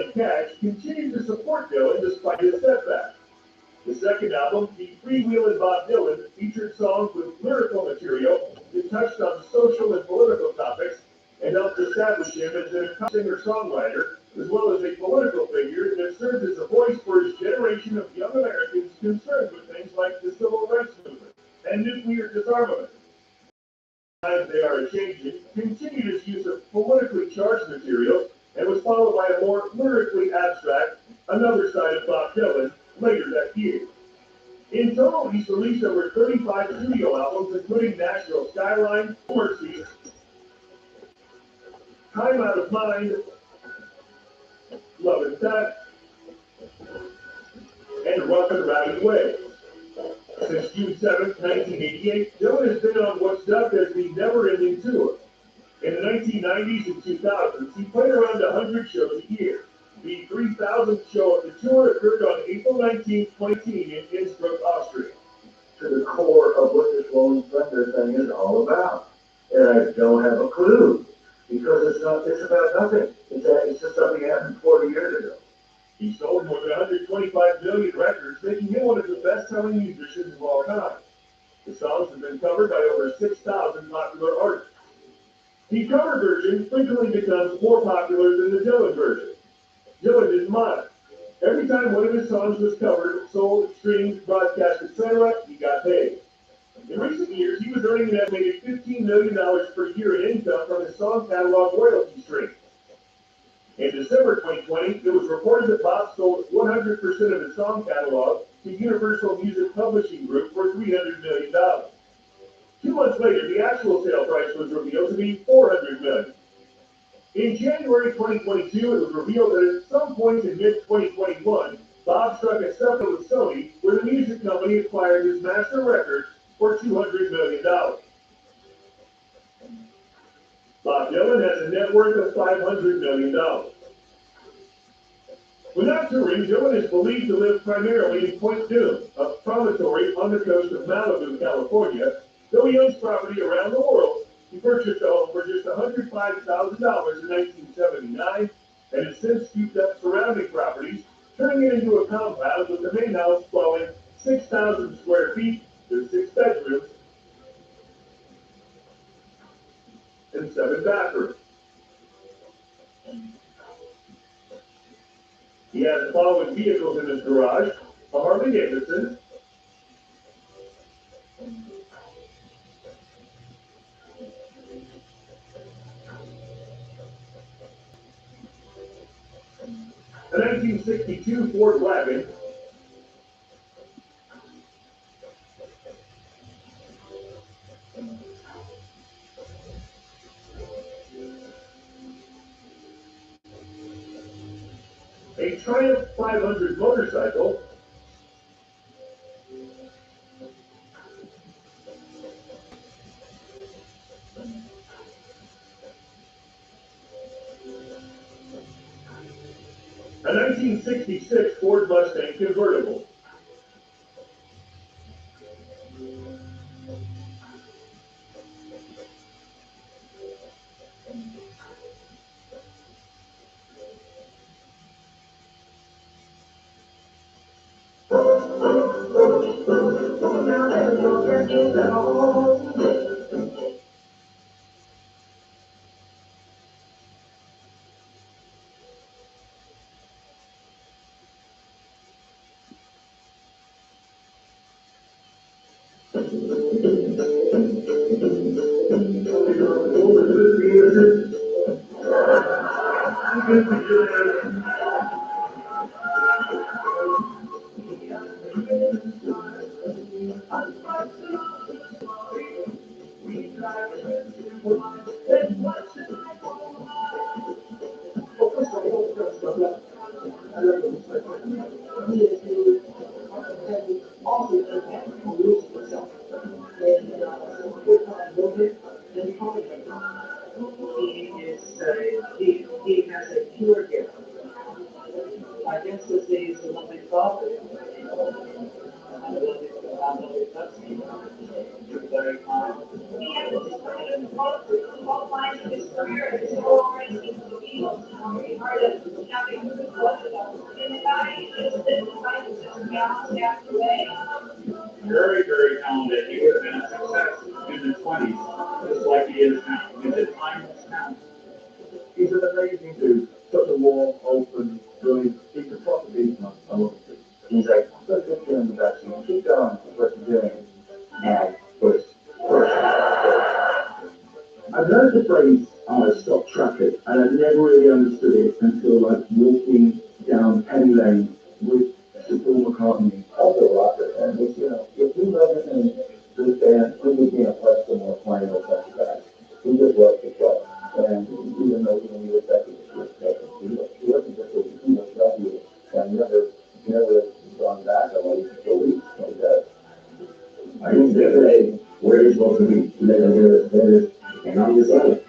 Johnny Cash continued to support Dylan despite his setback. The second album, The Freewheelin' Bob Dylan, featured songs with lyrical material that touched on social and political topics and helped establish him as a singer-songwriter, as well as a political figure that served as a voice for his generation of young Americans concerned with things like the civil rights movement and nuclear disarmament. As they are changing, continued his use of politically charged material and was followed by a more lyrically abstract, Another Side of Bob Dylan, later that year. In total, he's released over 35 studio albums, including Nashville Skyline, Mercy, Time Out of Mind, Love and That, and Rough Rowdy Way. Since June 7, 1988, Dylan has been on what's dubbed as the never-ending tour. In the 1990s and 2000s, he played around 100 shows a year. The 3,000th show of the tour occurred on April 19, 2018 in Innsbruck, Austria. To the core of what this Rolling Thunder thing is all about. And I don't have a clue, because it's about nothing. It's just something that happened 40 years ago. He sold more than 125 million records, making him one of the best-selling musicians of all time. The songs have been covered by over 6,000 popular artists. The cover version frequently becomes more popular than the Dylan version. Dylan didn't mind. Every time one of his songs was covered, sold, streamed, broadcast, etc., he got paid. In recent years, he was earning an estimated $15 million per year in income from his song catalog royalty stream. In December 2020, it was reported that Bob sold 100% of his song catalog to Universal Music Publishing Group for $300 million. 2 months later, the actual sale price was revealed to be $400 million. In January 2022, it was revealed that at some point in mid-2021, Bob struck a settlement with Sony, where the music company acquired his master records for $200 million. Bob Dylan has a net worth of $500 million. When not touring, Dylan is believed to live primarily in Point Dume, a promontory on the coast of Malibu, California. Though he owns property around the world, he purchased a home for just $105,000 in 1979 and has since scooped up surrounding properties, turning it into a compound with the main house dwelling 6,000 square feet with 6 bedrooms and 7 bathrooms. He has the following vehicles in his garage: a Harley Davidson, a 1962 Ford wagon, a Triumph 500 motorcycle, a 1966 Ford Mustang convertible, He has a pure gift. I guess this is a lovely thought. I love it, touch me. You're very kind. He has all lines of his career, his whole already seems to be hard at having Very, very talented. He would have been a success in the 20s, just like he is now. He's a timeless talent. He's an amazing dude. Such a warm, open, brilliant. He's a proper beast, man. I love him. He's like, so good for him in the backseat. Keep going with what you're doing. Now, push. I've heard the phrase, stop traffic, and I've never really understood it until like walking down Penny Lane with Sir Paul McCartney. Also like it, and it's, if you know everything this band, we would be in a place somewhere playing with that guy. We just love the show. And even though we were back in the he wasn't just a he was you and never gone back or like for weeks like that. I didn't say today where you're supposed to be. There, and I'm just on it.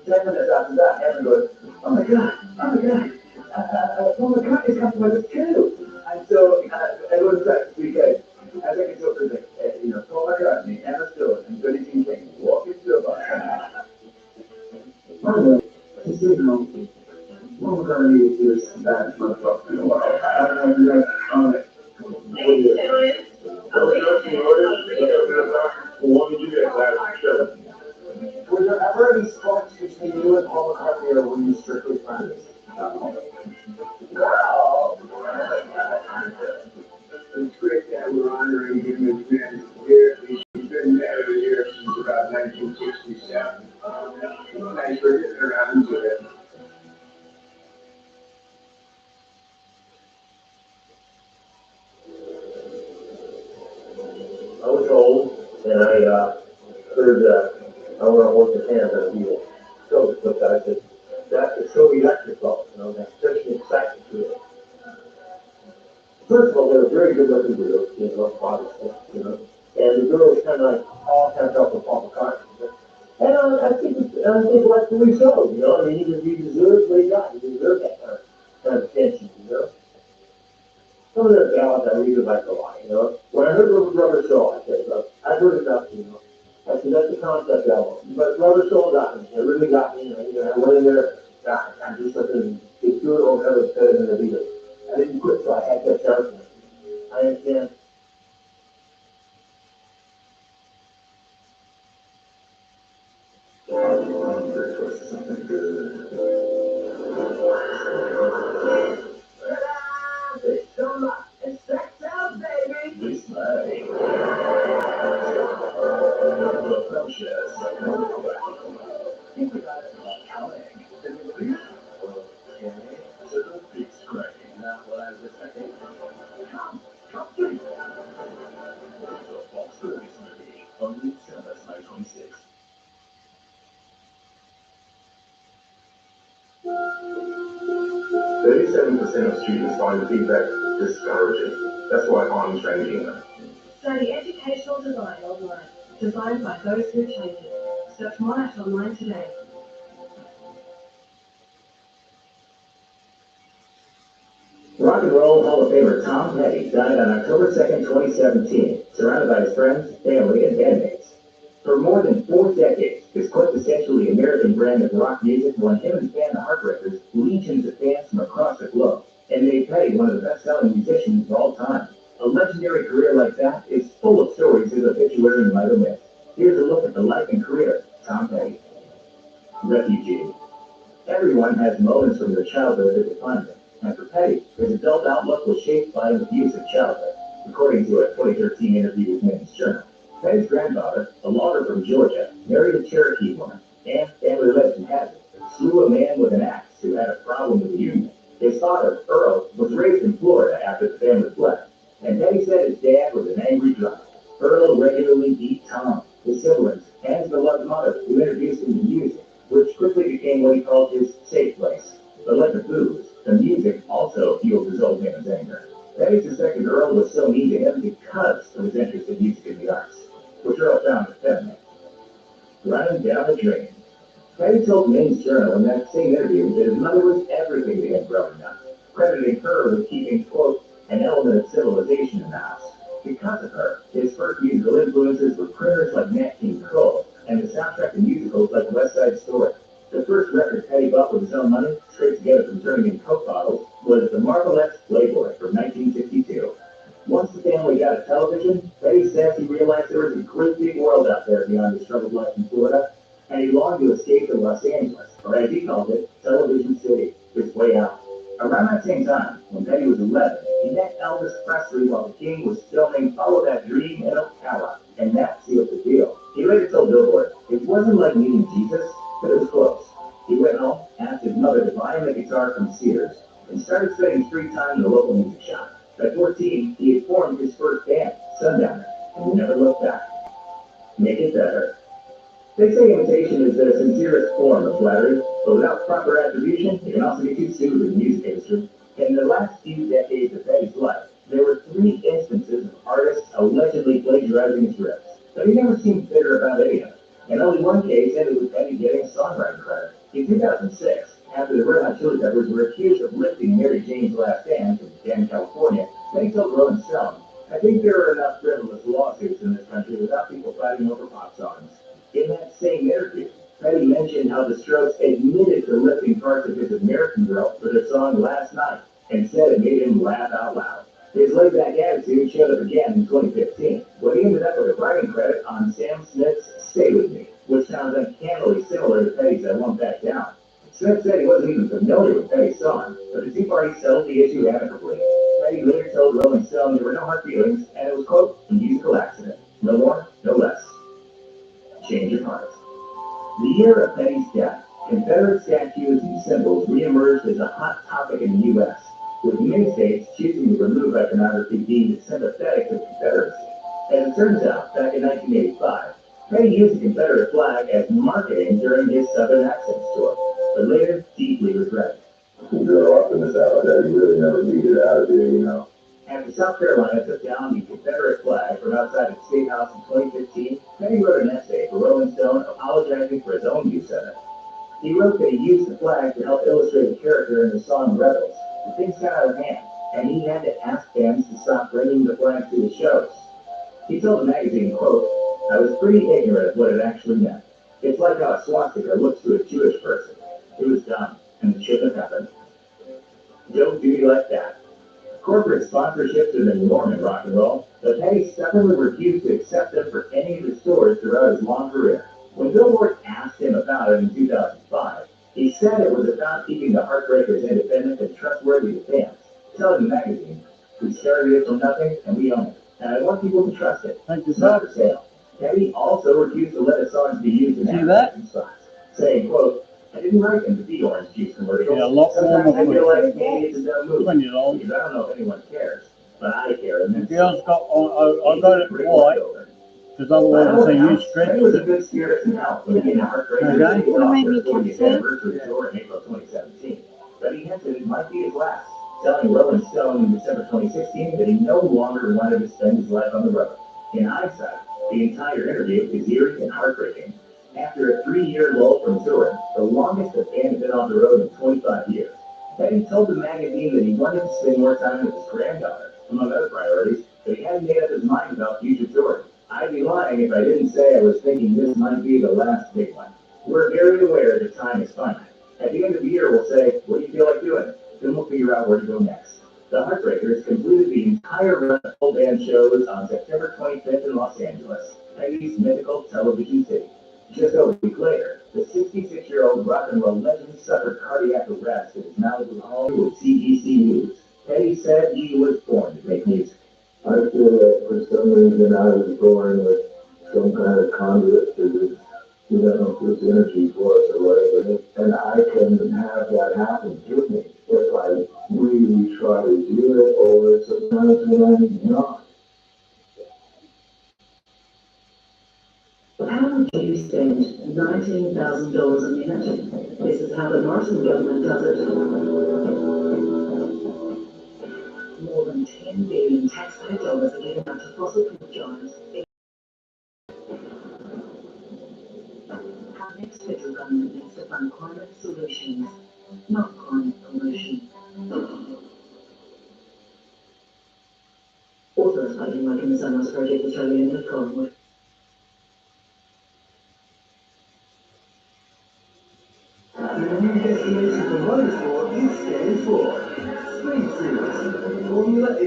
10 minutes after that, Evan goes, oh my God, Paul McCartney's coming with us too. And so everyone's back to weekend. I think it's over the, Paul McCartney, Emma Stone, and Billie Jean King walk into a bus. By the way, just so you know, Paul McCartney is that motherfucker in the world. I don't know if what did you get last show? Were there ever any sparks between you and Paul McCartney, or were you strictly friends? It's great that we're honoring him as been here. He's been there here since about 1967. Thanks for getting around to it. I was old, and I heard I want to hold your hand on the wheel. So I said, that is so electrical, there's such an excitement to it. First of all, they were very good looking girls, modesty, and the girls kind of like all kind of felt for Paul McCartney. And I think rightfully so, I mean, he deserves what he got. He deserved that kind of attention, Some of the ballads I really like a lot, When I heard Rubber Soul, I said, look, I've heard enough, I said, that's the concept album. But Rubber Soul got me. It really got me. I went in there, I'm just looking, it's good or whatever, it's better than the Beatles. I didn't quit, so I had that sharpness. I understand. Something good. It's so much. It's sex out, baby. This way. Think about it like Alec. It's great. Not what I was expecting. Come through. The Fox Movies movie. Only December 2026. 37% of students find the feedback discouraging. That's why I'm training them. Study educational design online. Designed by those who change it. Search more at online today. Rock and Roll Hall of Famer Tom Petty died on October 2nd, 2017, surrounded by his friends, family, and bandmates. For more than 4 decades, this quintessentially American brand of rock music won him and his band the Heartbreakers legions of fans from across the globe, and made Petty one of the best-selling musicians of all time. A legendary career like that is full of stories of obituary and light myth. Here's a look at the life and career of Tom Petty. Refugee. Everyone has moments from their childhood that define them, and for Petty, his adult outlook was shaped by an abusive childhood, according to a 2013 interview with Men's Journal. Petty's granddaughter, a logger from Georgia, married a Cherokee woman, and family legend has it, slew a man with an axe who had a problem with the union. His father, Earl, was raised in Florida after the family fled, and Petty said his dad was an angry drunk. Earl regularly beat Tom, his siblings, and his beloved mother, who introduced him to music, which quickly became what he called his safe place. But like the booze, the music also fueled his old man's anger. Petty suspected Earl was so mean to him because of his interest in music and the arts, which Earl found effeminate. Running down a drain. Petty told Men's Journal in that same interview that his mother was everything to him growing up, crediting her with keeping, quote, an element of civilization in the house. Because of her, his first musical influences were critters like Nat King Cole and the soundtrack to musicals like West Side Story. The first record Petty bought with his own money, straight together from turning in Coke bottles, was the Marvelettes Playboy from 1960. television, Petty says he realized there was a great big world out there beyond his troubled life in Florida, and he longed to escape to Los Angeles, or as he called it, Television City, his way out. Around that same time, when Petty was 11, he met Elvis Presley while the King was filming Follow That Dream in Ocala, and that sealed the deal. He later told Billboard, it wasn't like meeting Jesus, but it was close. He went home, asked his mother to buy him a guitar from Sears, and started spending free time in the local music shop. At 14, he had formed his first band, Sundowner, and he never looked back. Make it better. They say imitation is the sincerest form of flattery, but without proper attribution, it can also get you sued in the music industry. In the last few decades of Petty's life, there were 3 instances of artists allegedly plagiarizing his riffs, but he never seemed bitter about any of it. And only one case ended with Petty getting a songwriting credit. In 2006, after the Red Hot Chili Peppers were accused of lifting Mary Jane's Last Dance in Dan, California, Petty told Rolling Stone, I think there are enough frivolous lawsuits in this country without people fighting over pop songs. In that same interview, Petty mentioned how the Strokes admitted to lifting parts of his American Girl for their song Last Night, and said it made him laugh out loud. His laid-back attitude showed up again in 2015, when he ended up with a writing credit on Sam Smith's Stay With Me, which sounds uncannily similar to Petty's I Won't Back Down. Smith said he wasn't even familiar with Petty's song, but the two parties settled the issue amicably. Petty later told Rolling Stone there were no hard feelings, and it was, quote, a musical accident. No more, no less. Change of heart. The year of Petty's death, Confederate statues and symbols reemerged as a hot topic in the U.S., with many states choosing to remove iconography deemed sympathetic to the Confederacy. As it turns out, back in 1985, Petty used the Confederate flag as marketing during his Southern Accents tour, but later deeply regretted. You grow up in the South, that you really never beat it out of here, you know. After South Carolina took down the Confederate flag from outside the State House in 2015, Petty wrote an essay for Rolling Stone apologizing for his own use of it. He wrote that he used the flag to help illustrate a character in the song Rebels, but things got out of hand, and he had to ask fans to stop bringing the flag to his shows. He told the magazine, quote, I was pretty ignorant of what it actually meant. It's like how a swastika looks to a Jewish person. It was dumb, and it shouldn't have happened. Don't do me like that. Corporate sponsorships have been norm in rock and roll, but Petty stubbornly refused to accept them for any of his tours throughout his long career. When Billboard asked him about it in 2005, he said it was about keeping the Heartbreakers independent and trustworthy to fans, telling the magazine, we started it from nothing and we own it, and I want people to trust it. It's not for sale. Petty also refused to let his songs be used in advertising spots, saying, quote, I didn't write them to be orange juice commercials. Yeah, a lot Sometimes more I feel like maybe it's a dumb move, $20. because I don't know if anyone cares, but I care immensely. Girls got on, I got it white, because otherwise they use stretch. Petty was a good spirit in health when he became a Heartbreaker. Okay. What made me anniversary tour in April 2017. But he hinted it might be his last, telling Rolling Stone in December 2016 that he no longer wanted to spend his life on the road. In hindsight, the entire interview is eerie and heartbreaking. After a 3-year lull from touring, the longest the band had been on the road in 25 years, Petty told the magazine that he wanted to spend more time with his granddaughter, among other priorities, but he hadn't made up his mind about future touring. I'd be lying if I didn't say I was thinking this might be the last big one. We're very aware that time is finite. At the end of the year, we'll say, what do you feel like doing? Then we'll figure out where to go next. The Heartbreakers completed the entire run of full band shows on September 25th in Los Angeles, Petty's mythical Television City. Just over a week later, the 66-year-old rock and roll legend suffered cardiac arrest and is now at home with CBC News. Petty said he was born to make music. I feel that for some reason I was born with some kind of conduit to this, this energy force or whatever, and I can have that happen to me if I really try to do it, or sometimes when I'm not. How would you spend $19,000 a minute? This is how the Morrison government does it. More than 10 billion taxpayer dollars are given out to fossil fuel giants. Our next federal government needs to fund climate solutions, not climate pollution. Authorised by Inwork in the Sunrise Project Australia.com. The new destination for motorsport is Scan 4. Spring Series, Formula E,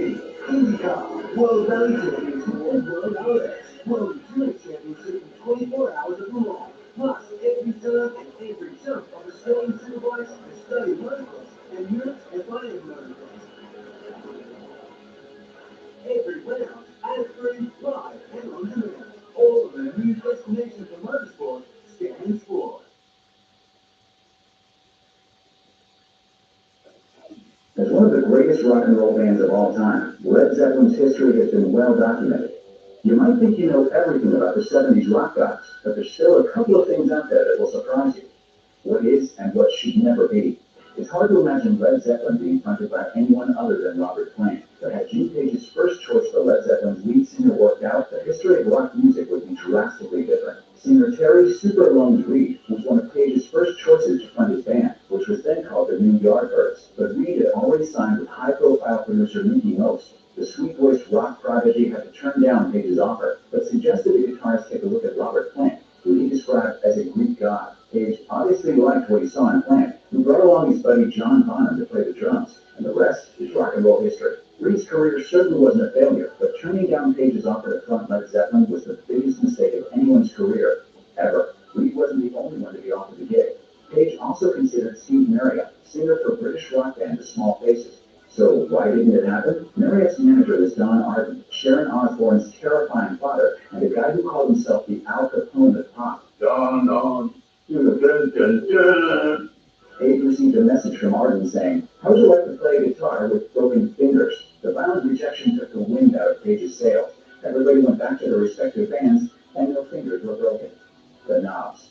IndyCar, World Rally Championship, and World Outlet. World Endurance Championship in 24 hours of long. Plus, every turn and every jump of the Sterling Superbikes and Study Motorcross and Europe and Flying Motorcross. Every round, ad-free, live, and on demand. All of the new destination for motorsport, Scan Sport. As one of the greatest rock and roll bands of all time, Led Zeppelin's history has been well documented. You might think you know everything about the 70s rock gods, but there's still a couple of things out there that will surprise you. What is and what should never be. It's hard to imagine Led Zeppelin being fronted by anyone other than Robert Plant. But had Jimmy Page's first choice for Led Zeppelin's lead singer worked out, the history of rock music would be drastically different. Singer Terry Super Lungs Reid was one of Page's first choices to fund his band, which was then called the New Yardbirds. But Reid had already signed with high-profile producer Mickey Most. The sweet-voiced rock prodigy had to turn down Page's offer, but suggested the guitarist take a look at Robert Plant, who he described as a Greek god. Page obviously liked what he saw in Plant, who brought along his buddy John Bonham to play the drums, and the rest is rock and roll history. Reid's career certainly wasn't a failure, but turning down Page's offer to front Led Zeppelin was the biggest mistake of anyone's career, ever. Reid wasn't the only one to be offered the gig. Page also considered Steve Marriott, singer for British rock band The Small Faces. So why didn't it happen? Marriott's manager was Don Arden, Sharon Osbourne's terrifying father, and a guy who called himself the Al Capone of pop. Don. Page received a message from Arden saying, "How would you like to play guitar with broken fingers?" The violent rejection took the wind out of Page's sails. Everybody went back to their respective bands, and no fingers were broken. The Knobs.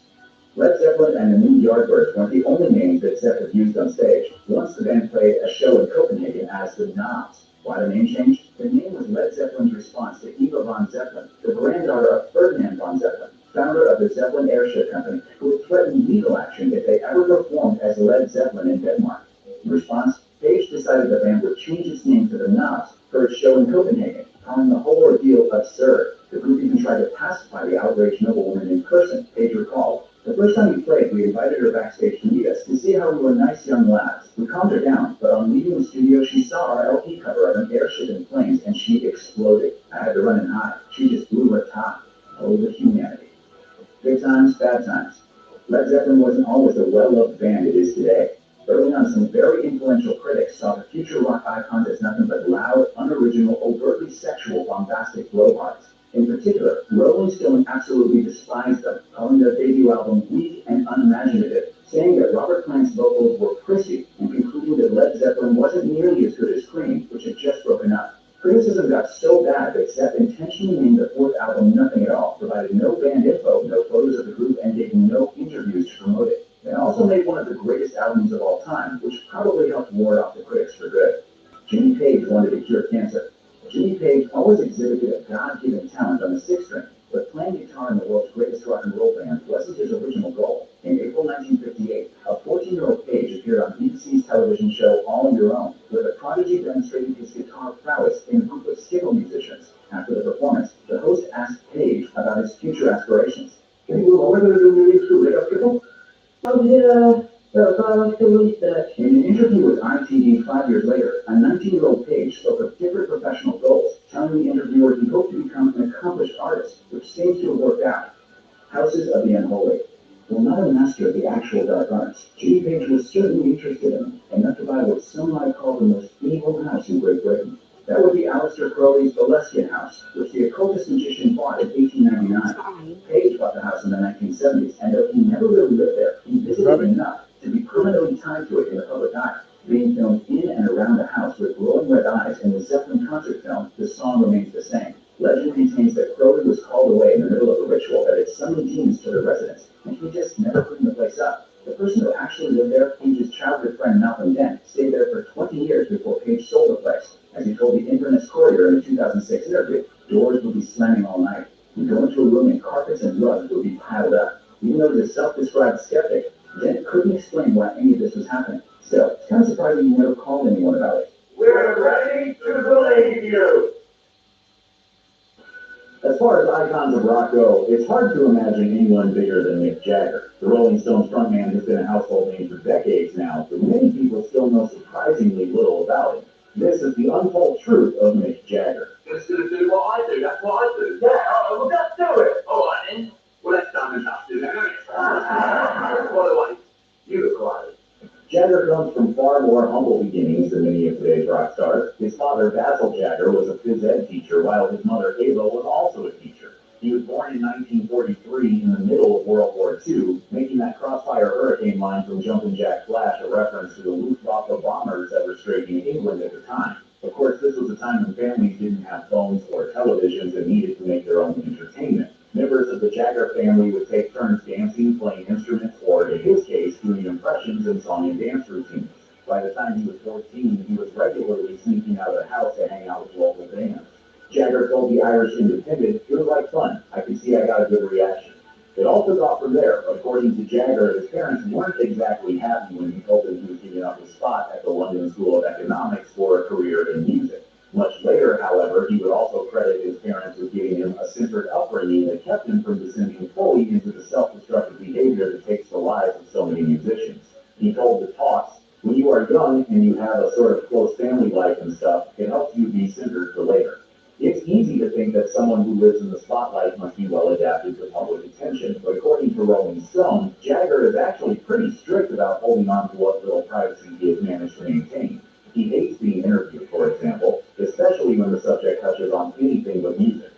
Led Zeppelin and the New Yardbirds weren't the only names that Zepp had used on stage. Once the band played a show in Copenhagen as the Knobs. Why the name changed? The name was Led Zeppelin's response to Eva von Zeppelin, the granddaughter of Ferdinand von Zeppelin, founder of the Zeppelin Airship Company, who had threatened legal action if they ever performed as Led Zeppelin in Denmark. In response, Page decided the band would change its name to the Knobs for its show in Copenhagen, calling the whole ordeal absurd. The group even tried to pacify the outraged noblewoman in person, Page recalled. The first time we played, we invited her backstage to meet us to see how we were nice young lads. We calmed her down, but on leaving the studio, she saw our LP cover of an airship in flames, and she exploded. I had to run and hide. She just blew her top. Oh, the humanity. Good times, bad times. Led Zeppelin wasn't always the well-loved band it is today. Early on, some very influential critics saw the future rock icons as nothing but loud, unoriginal, overtly sexual, bombastic blowhards. In particular, Rolling Stone absolutely despised them, calling their debut album weak and unimaginative, saying that Robert Plant's vocals were prissy, and concluding that Led Zeppelin wasn't nearly as good as Cream, which had just broken up. Criticism got so bad that Zepp intentionally named the fourth album nothing at all, provided no band info, no photos of the group, and gave no interviews to promote it. They also made one of the greatest albums of all time, which probably helped ward off the critics for good. Jimmy Page wanted to cure cancer. Jimmy Page always exhibited a God-given talent on the sixth string, but playing guitar in the world's greatest rock and roll band wasn't his original goal. In April 1958, a 14-year-old Page appeared on BBC's television show All Your Own, where the prodigy demonstrated his guitar prowess in a group of skiffle musicians. After the performance, the host asked Page about his future aspirations. "Can you what we're going to do music to make up skiffle?" In an interview with ITV 5 years later, a 19-year-old Page spoke of different professional goals, telling the interviewer he hoped to become an accomplished artist, which seems to have worked out. Houses of the Unholy. While not a master of the actual dark arts, Jimmy Page was certainly interested in them, enough to buy what some might call the most evil house in Great Britain. That would be Aleister Crowley's Boleskine House, which the occultist magician bought in 1899. Page bought the house in the 1970s, and though he never really lived there, he visited enough to be permanently tied to it in the public eye. Being filmed in and around the house with glowing red eyes in the Zeppelin concert film, the song remains the same. Legend maintains that Crowley was called away in the middle of a ritual that had summoned demons to the residence, and he just never cleaned the place up. The person who actually lived there, Page's childhood friend Malcolm Dent, stayed there for 20 years before Page sold the place. As he told the Inverness Courier in a 2006 interview, doors would be slamming all night. You'd go into a room and carpets and rugs would be piled up. Even though he's a self-described skeptic, Dent couldn't explain why any of this was happening. Still, it's kind of surprising he never called anyone about it. We're ready to believe you! As far as icons of rock go, it's hard to imagine anyone bigger than Mick Jagger. The Rolling Stones frontman has been a household name for decades now, but many people still know surprisingly little about him. This is the untold truth of Mick Jagger. Just gonna do what I do, that's what I do. Yeah, well, just do it. Alright then. Well, that's done enough, isn't it? By the way, you look like Jagger comes from far more humble beginnings than many of today's rock stars. His father, Basil Jagger, was a phys ed teacher, while his mother, Ava, was also a teacher. He was born in 1943 in the middle of World War II, making that Crossfire hurricane line from Jumpin' Jack Flash a reference to the Luftwaffe bombers that were striking England at the time. Of course, this was a time when families didn't have phones or televisions and needed to make their own entertainment. Members of the Jagger family would take turns dancing, playing instruments, or in his case, doing impressions and song and dance routines. By the time he was 14, he was regularly sneaking out of the house to hang out with local bands. Jagger told the Irish Independent, "It was like fun. I could see I got a good reaction." It all took off from there. According to Jagger, his parents weren't exactly happy when he told them he was giving up his spot at the London School of Economics for a career in music. Much later, however, he would also credit his parents with giving him a centered upbringing that kept him from descending fully into the self-destructive behavior that takes the lives of so many musicians. He told the Talks, "When you are young and you have a sort of close family life and stuff, it helps you be centered for later." It's easy to think that someone who lives in the spotlight must be well adapted to public attention, but according to Rolling Stone, Jagger is actually pretty strict about holding on to what little privacy he has managed to maintain. He hates being interviewed, for example, especially when the subject touches on anything but music.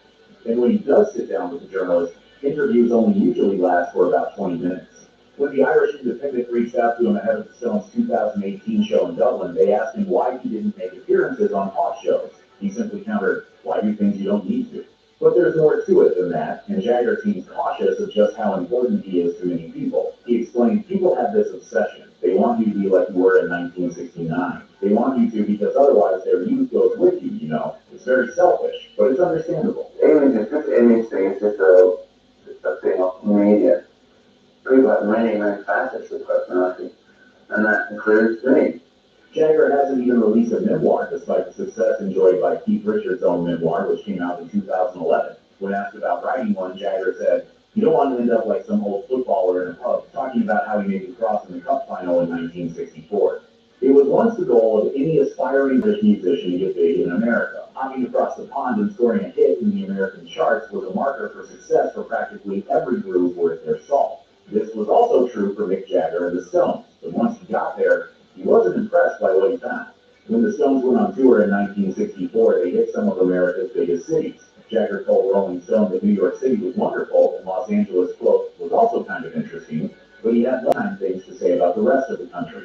And when he does sit down with a journalist, interviews only usually last for about 20 minutes. When the Irish Independent reached out to him ahead of the Stones' 2018 show in Dublin, they asked him why he didn't make appearances on talk shows. He simply countered, "Why do things you don't need to?" But there's more to it than that, and Jagger seems cautious of just how important he is to many people. He explained, "People have this obsession. They want you to be like you were in 1969. They want you to because otherwise their youth goes with you, you know. It's very selfish, but it's understandable." Image is just image thing, it's just a thing of media. People have many facets of personality, and that includes me. Jagger hasn't even released a memoir, despite the success enjoyed by Keith Richards' own memoir, which came out in 2011. When asked about writing one, Jagger said, "You don't want to end up like some old footballer in a pub, talking about how he made the cross in the cup final in 1964. It was once the goal of any aspiring British musician to get big in America. Hopping across the pond and scoring a hit in the American charts was a marker for success for practically every group worth their salt. This was also true for Mick Jagger and the Stones, but once he got there, he wasn't impressed by what he found. When the Stones went on tour in 1964, they hit some of America's biggest cities. Jagger told Rolling Stone that New York City was wonderful, and Los Angeles, quote, was also kind of interesting, but he had one things to say about the rest of the country.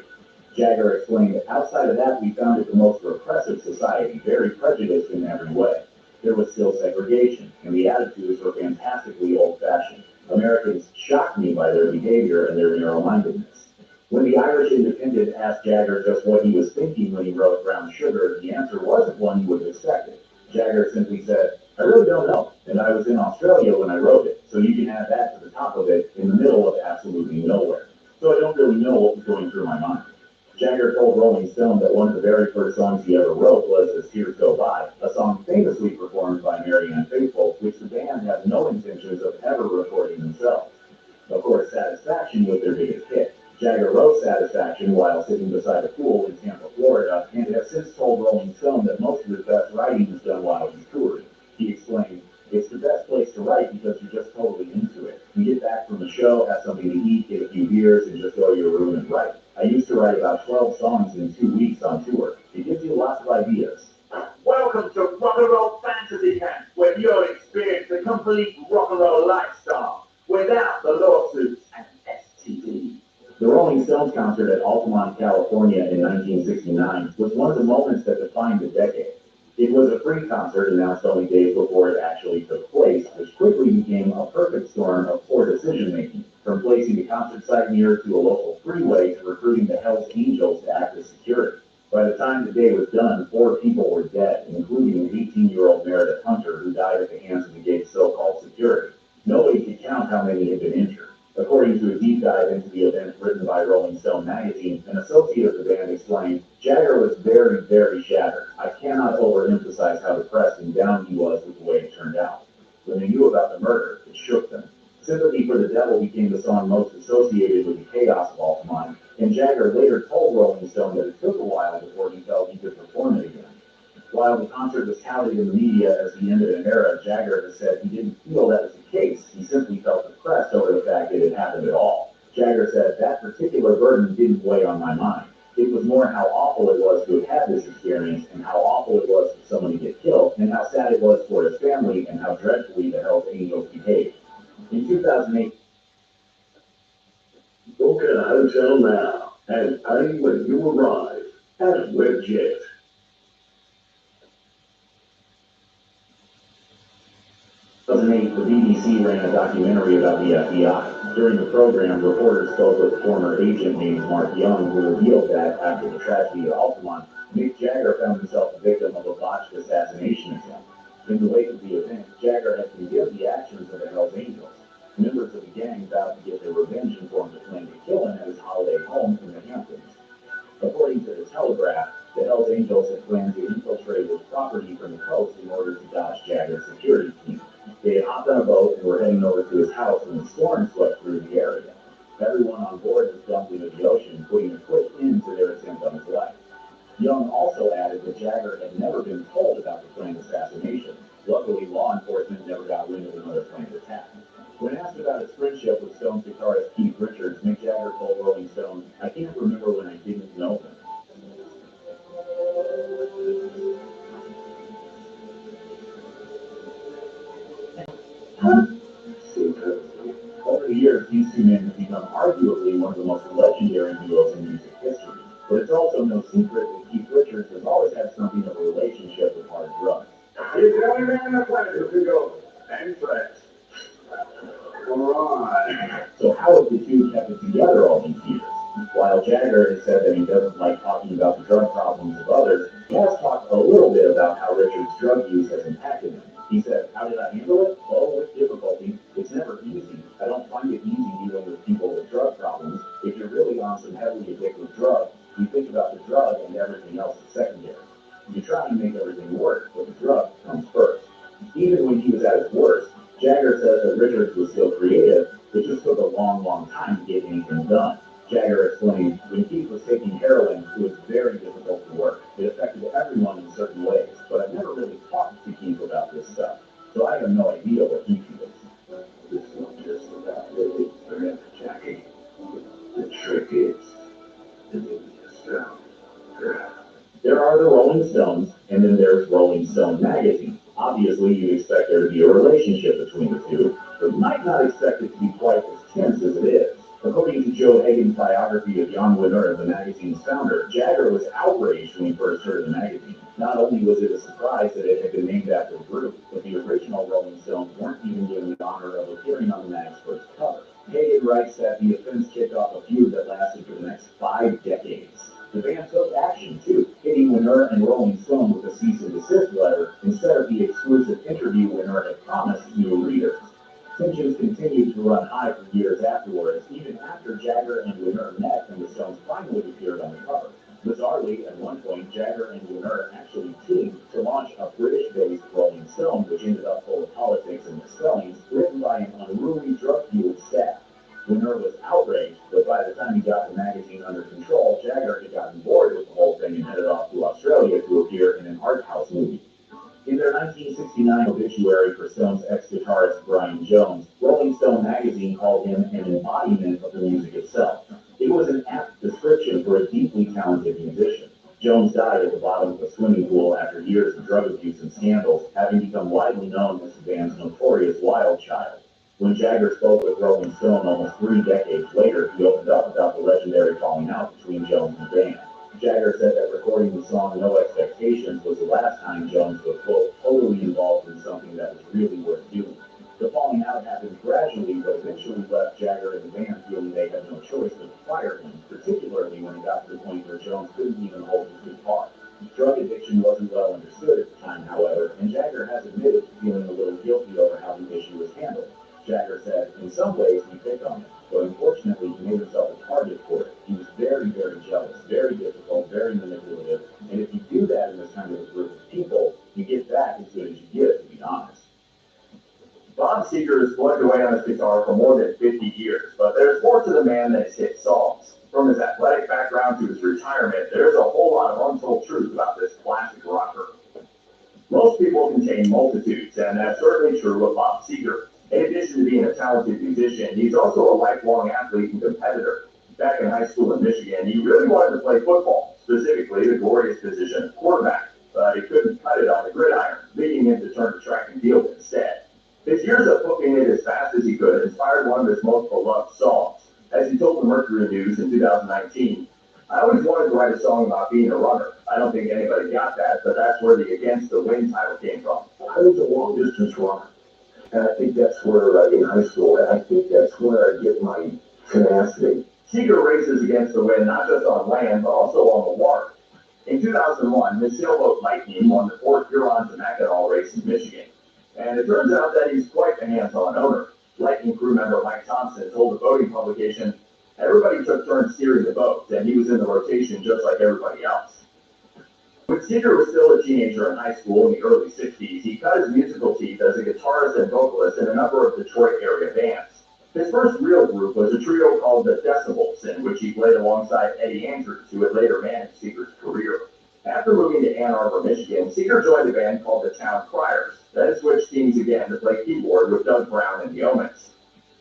Jagger explained that outside of that, we found it the most repressive society, very prejudiced in every way. There was still segregation, and the attitudes were fantastically old-fashioned. Americans shocked me by their behavior and their narrow-mindedness. When the Irish Independent asked Jagger just what he was thinking when he wrote Brown Sugar, the answer wasn't one he would have expected. Jagger simply said, "I really don't know, and I was in Australia when I wrote it, so you can add that to the top of it in the middle of absolutely nowhere. So I don't really know what was going through my mind." Jagger told Rolling Stone that one of the very first songs he ever wrote was As Tears Go By, a song famously performed by Marianne Faithfull, which the band had no intentions of ever recording themselves. Of course, Satisfaction was their biggest hit. Jagger wrote Satisfaction while sitting beside a pool in Tampa, Florida, and has since told Rolling Stone that most of his best writing is done while he's touring. He explained, "It's the best place to write because you're just totally into it. You get back from the show, have something to eat, get a few beers, and just go to your room and write. I used to write about 12 songs in 2 weeks on tour. It gives you lots of ideas." Welcome to Rock and Roll Fantasy Camp, where you'll experience the complete rock and roll lifestyle without the lawsuits and STDs. The Rolling Stones concert at Altamont, California in 1969 was one of the moments that defined the decade. It was a free concert announced only days before it actually took place, which quickly became a perfect storm of poor decision-making, from placing the concert site near to a local freeway to recruiting the Hells Angels to act as security. By the time the day was done, 4 people were dead, including an 18-year-old Meredith Hunter, who died at the hands of the gate's so-called security. Nobody could count how many had been injured. According to a deep dive into the event written by Rolling Stone magazine, an associate of the band explained, "Jagger was very, very shattered. I cannot overemphasize how depressed and down he was with the way it turned out. When they knew about the murder, it shook them. Sympathy for the Devil became the song most associated with the chaos of Altamont, and Jagger later told Rolling Stone that it took a while before he felt he could perform it again. while the concert was touted in the media as the end of an era, Jagger has said he didn't feel that was the case. He simply felt depressed over the fact that it happened at all. Jagger said, that particular burden didn't weigh on my mind. It was more how awful it was to have had this experience, and how awful it was for someone to get killed, and how sad it was for his family, and how dreadfully the Hells Angels behaved. In 2008, Book a hotel now and pay when you arrive at WebJet. 2008, the BBC ran a documentary about the FBI. During the program, reporters spoke with a former agent named Mark Young, who revealed that after the tragedy at Altamont, Mick Jagger found himself the victim of a botched assassination attempt. In the wake of the event, Jagger had condemned the actions of the Hells Angels. Members of the gang vowed to get their revenge and formed a plan to kill him at his holiday home in the Hamptons. According to the Telegraph, the Hells Angels had planned to infiltrate his property from the coast in order to dodge Jagger's security team. They had hopped on a boat and were heading over to his house when the storm swept through the area. Everyone on board was dumped into the ocean, putting a quick end to their attempt on his life. Young also added that Jagger had never been told about the planned assassination. Luckily, law enforcement never got wind of another planned attack. When asked about his friendship with Stones guitarist Keith Richards, Mick Jagger told Rolling Stone, "I can't remember when I didn't know him." Over the years, these two men have become arguably one of the most legendary duos in music history. But it's also no secret that Keith Richards has always had something of a relationship with hard drugs. He's the only man on the planet who can go and flex. Come on. So how have the two kept it together all these years? While Jagger has said that he doesn't like talking about the drug problems of others, he has talked a little bit about how Richard's drug use has impacted him. He said, "How did I handle it? Oh, with difficulty. It's never easy. I don't find it easy dealing with people with drug problems. If you're really on some heavily addictive drug, you think about the drug and everything else is secondary. You try and make everything work, but the drug comes first." Even when he was at his worst, Jagger says that Richards was still creative, it just took a long, long time to get anything done. Jagger explained, "When Keith was taking heroin, it was very difficult to work. It affected everyone in certain ways, but I've never really talked to Keith about this stuff, so I have no idea what he feels." It's not just about living forever, Jackie. The trick is to make yourself proud. There are the Rolling Stones, and then there's Rolling Stone magazine. Obviously, you'd expect there to be a relationship between the two, but you might not expect it to be quite as tense as it is. According to Joe Hagan's biography of Jan Wenner, the magazine's founder, Jagger was outraged when he first heard of the magazine. Not only was it a surprise that it had been named after the group, but the original Rolling Stones weren't even given the honor of appearing on the mag's first cover. Hagan writes that the offense kicked off a feud that lasted for the next 5 decades. The band took action, too, hitting Wenner and Rolling Stone with a cease and desist letter instead of the exclusive interview Wenner had promised new readers. Tensions continued to run high for years afterwards, even after Jagger and Wenner met and the Stones finally appeared on the cover. Bizarrely, at one point, Jagger and Wenner actually teamed to launch a British-based Rolling Stone, which ended up full of politics and misspellings, written by an unruly drug-fueled staff. Wenner was outraged, but by the time he got the magazine under control, Jagger had gotten bored with the whole thing and headed off to Australia to appear in an art house movie. In their 1969 obituary for Stone's ex-guitarist Brian Jones, Rolling Stone magazine called him an embodiment of the music itself. It was an apt description for a deeply talented musician. Jones died at the bottom of a swimming pool after years of drug abuse and scandals, having become widely known as the band's notorious wild child. When Jagger spoke with Rolling Stone almost 3 decades later, he opened up about the legendary falling out between Jones and the band. Jagger said that recording the song No Expectations was the last time Jones was, quote, totally involved in something that was really worth doing. The falling out happened gradually, but eventually left Jagger and the band feeling they had no choice but to fire him, particularly when it got to the point where Jones couldn't even hold his guitar. Drug addiction wasn't well understood at the time, however, and Jagger has admitted to feeling a little guilty over how the issue was handled. Jagger said, "In some ways, we picked on him, but unfortunately, he made himself a target for it. He was very, very jealous, very difficult, very manipulative, and if you do that in this kind of a group of people, you get back as good as you give, to be honest." Bob Seger has plugged away on his guitar for more than 50 years, but there's more to the man than his hit songs. From his athletic background to his retirement, there's a whole lot of untold truth about this classic rocker. Most people contain multitudes, and that's certainly true of Bob Seger. In addition to being a talented musician, he's also a lifelong athlete and competitor. Back in high school in Michigan, he really wanted to play football, specifically the glorious position of quarterback, but he couldn't cut it on the gridiron, leading him to turn to track and field instead. His years of hooking it as fast as he could inspired one of his most beloved songs. As he told the Mercury News in 2019, "I always wanted to write a song about being a runner. I don't think anybody got that, but that's where the Against the Wind title came from." I was a long distance runner. And I think that's where, in high school, and I think that's where I get my tenacity. Seger races against the wind not just on land, but also on the water. In 2001, his sailboat Lightning won the Port Huron to Mackinac race in Michigan. And it turns out that he's quite the hands-on owner. Lightning crew member Mike Thompson told the boating publication, "Everybody took turns steering the boat, and he was in the rotation just like everybody else." When Seger was still a teenager in high school in the early 60s, he cut his musical teeth as a guitarist and vocalist in a number of Detroit area bands. His first real group was a trio called the Decibels, in which he played alongside Eddie Andrews, who would later manage Seger's career. After moving to Ann Arbor, Michigan, Seger joined a band called the Town Criers, then switched teams again to play keyboard with Doug Brown and the Omens.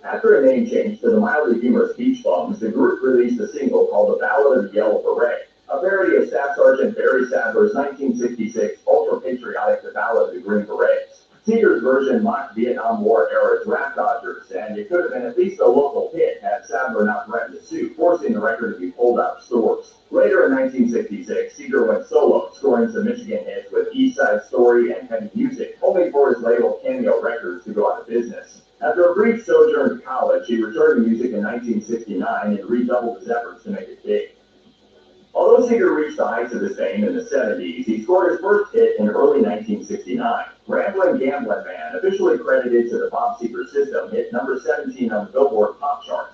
After a name change to the mildly humorous Beach Bums, the group released a single called The Ballad of the Yellow Beret, a parody of Staff Sergeant Barry Sadler's 1966 ultra-patriotic The Ballad of the Green Berets. Seger's version mocked Vietnam War-era draft dodgers, and it could have been at least a local hit had Sadler not threatened to sue, forcing the record to be pulled out of stores. Later in 1966, Seger went solo, scoring some Michigan hits with East Side Story and Heavy Music, only for his label Cameo Records to go out of business. After a brief sojourn to college, he returned to music in 1969 and redoubled his efforts to make it big. Although Seger reached the heights of his fame in the 70s, he scored his first hit in early 1969. Ramblin' Gamblin' Man, officially credited to the Bob Seger system, hit number 17 on the Billboard Pop chart.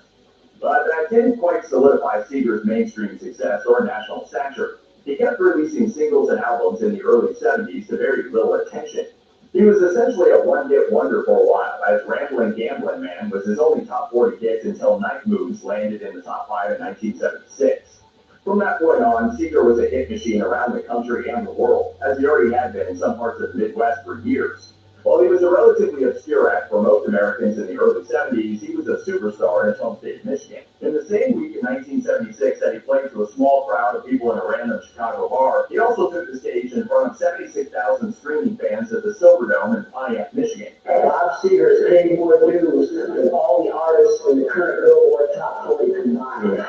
But that didn't quite solidify Seger's mainstream success or national stature. He kept releasing singles and albums in the early 70s to very little attention. He was essentially a one-hit wonder for a while, as Ramblin' Gamblin' Man was his only top 40 hit until Night Moves landed in the top 5 in 1976. From that point on, Seger was a hit machine around the country and the world, as he already had been in some parts of the Midwest for years. While he was a relatively obscure act for most Americans in the early 70s, he was a superstar in his home state of Michigan. In the same week in 1976 that he played to a small crowd of people in a random Chicago bar, he also took the stage in front of 76,000 screaming fans at the Silverdome in Pontiac, Michigan. Bob Seger is paying more dues than all the artists in the current Billboard Top 40 combined.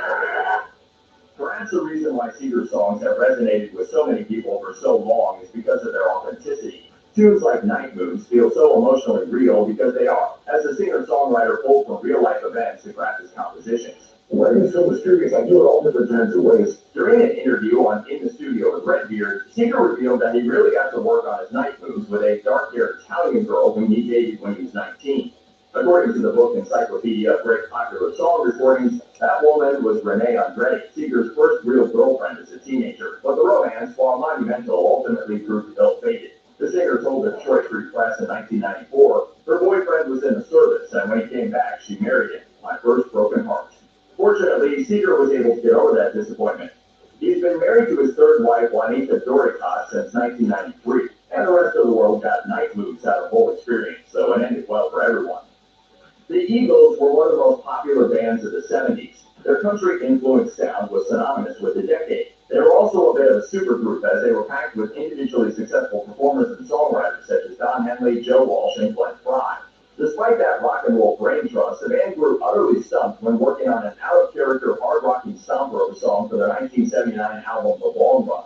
Perhaps the reason why Seger's songs have resonated with so many people for so long is because of their authenticity. Tunes like Night Moves feel so emotionally real because they are, as the singer-songwriter pulled from real-life events to craft his compositions. Why is it so mysterious? I do it all different kinds of ways. During an interview on In the Studio with Redbeard, Seger revealed that he really got to work on his night moves with a dark-haired Italian girl whom he dated when he was 19. According to the book Encyclopedia of Great Popular Song Recordings, that woman was Renee Andretti, Seger's first real girlfriend as a teenager. But the romance, while monumental, ultimately proved ill-fated. The singer told the Detroit Free Press in 1994, her boyfriend was in the service, and when he came back, she married him. My first broken heart. Fortunately, Seger was able to get over that disappointment. He's been married to his third wife, Juanita Doricat, since 1993, and the rest of the world got Night Moves out of the whole experience, so it ended well for everyone. The Eagles were one of the most popular bands of the 70s. Their country-influenced sound was synonymous with the decade. They were also a bit of a supergroup, as they were packed with individually successful performers and songwriters such as Don Henley, Joe Walsh, and Glenn Frey. Despite that rock and roll brain trust, the band grew utterly stumped when working on an out-of-character, hard-rocking stomper of a song for their 1979 album, The Long Run.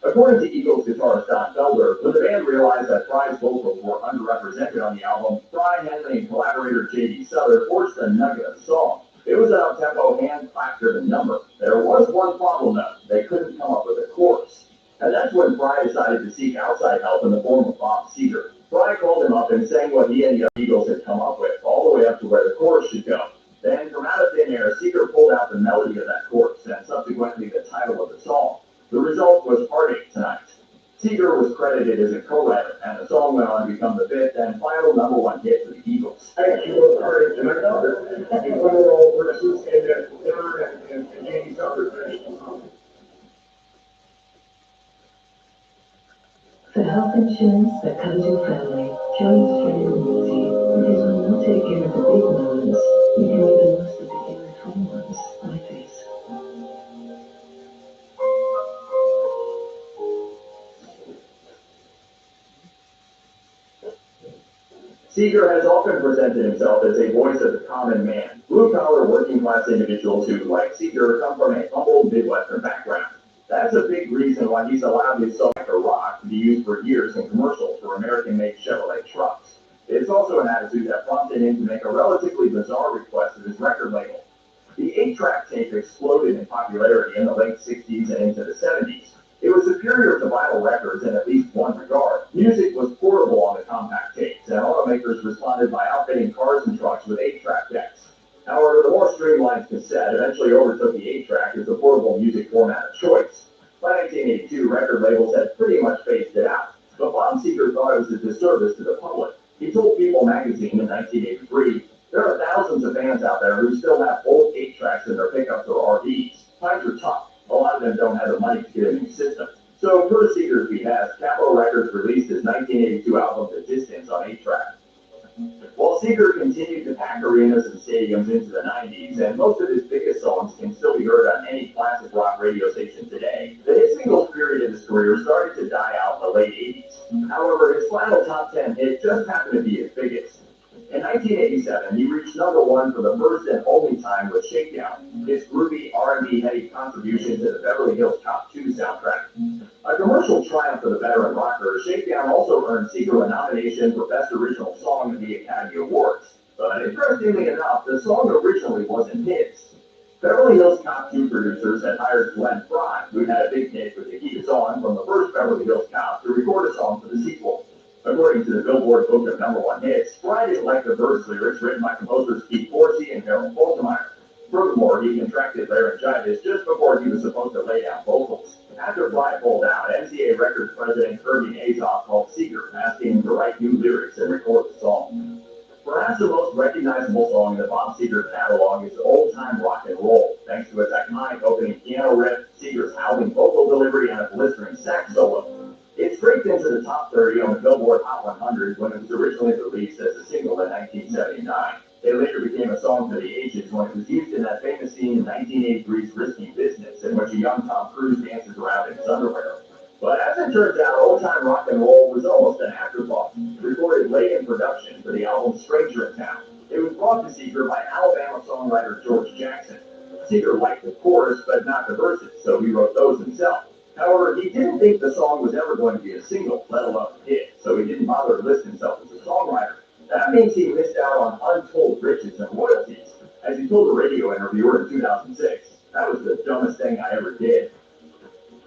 According to Eagles guitarist Don Felder, when the band realized that Frey's vocals were underrepresented on the album, Frey, Henley, and collaborator J.D. Souther forced a nugget of the song. It was an up-tempo, hand-clap-driven number. There was one problem, though. They couldn't come up with a chorus. And that's when Frey decided to seek outside help in the form of Bob Seger. Frey called him up and sang what he and the Eagles had come up with, all the way up to where the chorus should go. Then, from out of thin air, Seger pulled out the melody of that chorus and subsequently the title of the song. The result was Heartache Tonight. Seger was credited as a co-writer, and the song went on to become the fifth and final #1 hit for the Eagles. I actually wrote Heartache Tonight in one of the old verses and Taylor and J.D. Souther finished. For health insurance that covers your family, join Australian Annuity, because when you take care of the big moments, you can even lose the big and little ones like this. Seeger has often presented himself as a voice of the common man, blue-collar working-class individuals who, like Seeger, come from a humble Midwestern background. That's a big reason why he's allowed his song Rock to be used for years in commercials for American-made Chevrolet trucks. It's also an attitude that prompted him to make a relatively bizarre request of his record label. The 8-track tape exploded in popularity in the late 60s and into the 70s. It was superior to vinyl records in at least one regard. Music was portable on the compact tapes, and automakers responded by outfitting cars and trucks with 8-track decks. However, the more streamlined cassette eventually overtook the 8-track as the portable music format of choice. By 1982, record labels had pretty much phased it out, but Bob Seger thought it was a disservice to the public. He told People magazine in 1983, "There are thousands of fans out there who still have old 8-tracks in their pickups or RVs. Times are tough. A lot of them don't have the money to get a new system." So, per Seger's behest, Capitol Records released his 1982 album, The Distance, on 8-track. While Seger continued to pack arenas and stadiums into the 90s, and most of his biggest songs can still be heard on any classic rock radio station today, the hit singles period of his career started to die out in the late 80s. However, his final top 10 hit just happened to be his biggest. In 1987, he reached #1 for the first and only time with Shakedown, his groovy R&B heavy contribution to the Beverly Hills Cop 2 soundtrack. A commercial triumph for the veteran rocker, Shakedown also earned Seger a nomination for Best Original Song at the Academy Awards. But interestingly enough, the song originally wasn't his. Beverly Hills Cop 2 producers had hired Glenn Frey, who had a big hit with The Heat Is On from the first Beverly Hills Cop, to record a song for the sequel. According to the Billboard Book of #1 Hits, Frey didn't like the verse lyrics written by composers Pete Forsey and Harold Faltermeyer. Furthermore, he contracted laryngitis just before he was supposed to lay down vocals. After Frey pulled out, MCA Records president Kirby Azoff called Seger, asking him to write new lyrics and record the song. Perhaps the most recognizable song in the Bob Seger catalog is Old Time Rock and Roll, thanks to its iconic opening piano riff, Seger's howling vocal delivery, and a blistering sax solo. It scraped into the top 30 on the Billboard Hot 100 when it was originally released as a single in 1979. It later became a song for the ages when it was used in that famous scene in 1983's Risky Business, in which a young Tom Cruise dances around in his underwear. But as it turns out, Old Time Rock and Roll was almost an afterthought, recorded late in production for the album Stranger in Town. It was brought to Seger by Alabama songwriter George Jackson. Seger liked the chorus, but not the verses, so he wrote those himself. However, he didn't think the song was ever going to be a single, let alone a hit, so he didn't bother to list himself as a songwriter. That means he missed out on untold riches and royalties. As he told a radio interviewer in 2006, "That was the dumbest thing I ever did."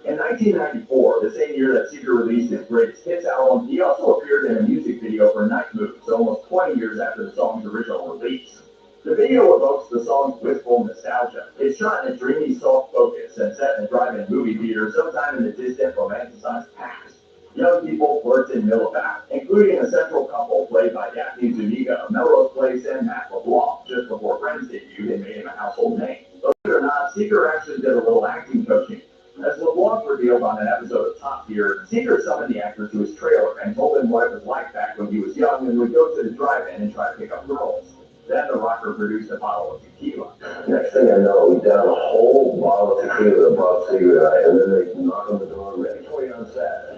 In 1994, the same year that Seger released his greatest hits album, he also appeared in a music video for Night Moves, almost 20 years after the song's original release. The video evokes the song's wistful nostalgia. It's shot in a dreamy, soft focus and set in a drive-in movie theater sometime in the distant, romanticized past. Young people flirt and mill about, including a central couple played by Daphne Zuniga of Melrose Place and Matt LeBlanc, just before Friends debuted and made him a household name. Believe it or not, Seger actually did a little acting coaching. As LeBlanc revealed on an episode of Top Gear, Seger summoned the actor to his trailer and told him what it was like back when he was young and would go to the drive-in and try to pick up girls. Then the rocker produced a bottle of tequila. Next thing I know, we down a whole bottle of tequila, Bob Seger and I, and then they knock on the door, ready for you on set.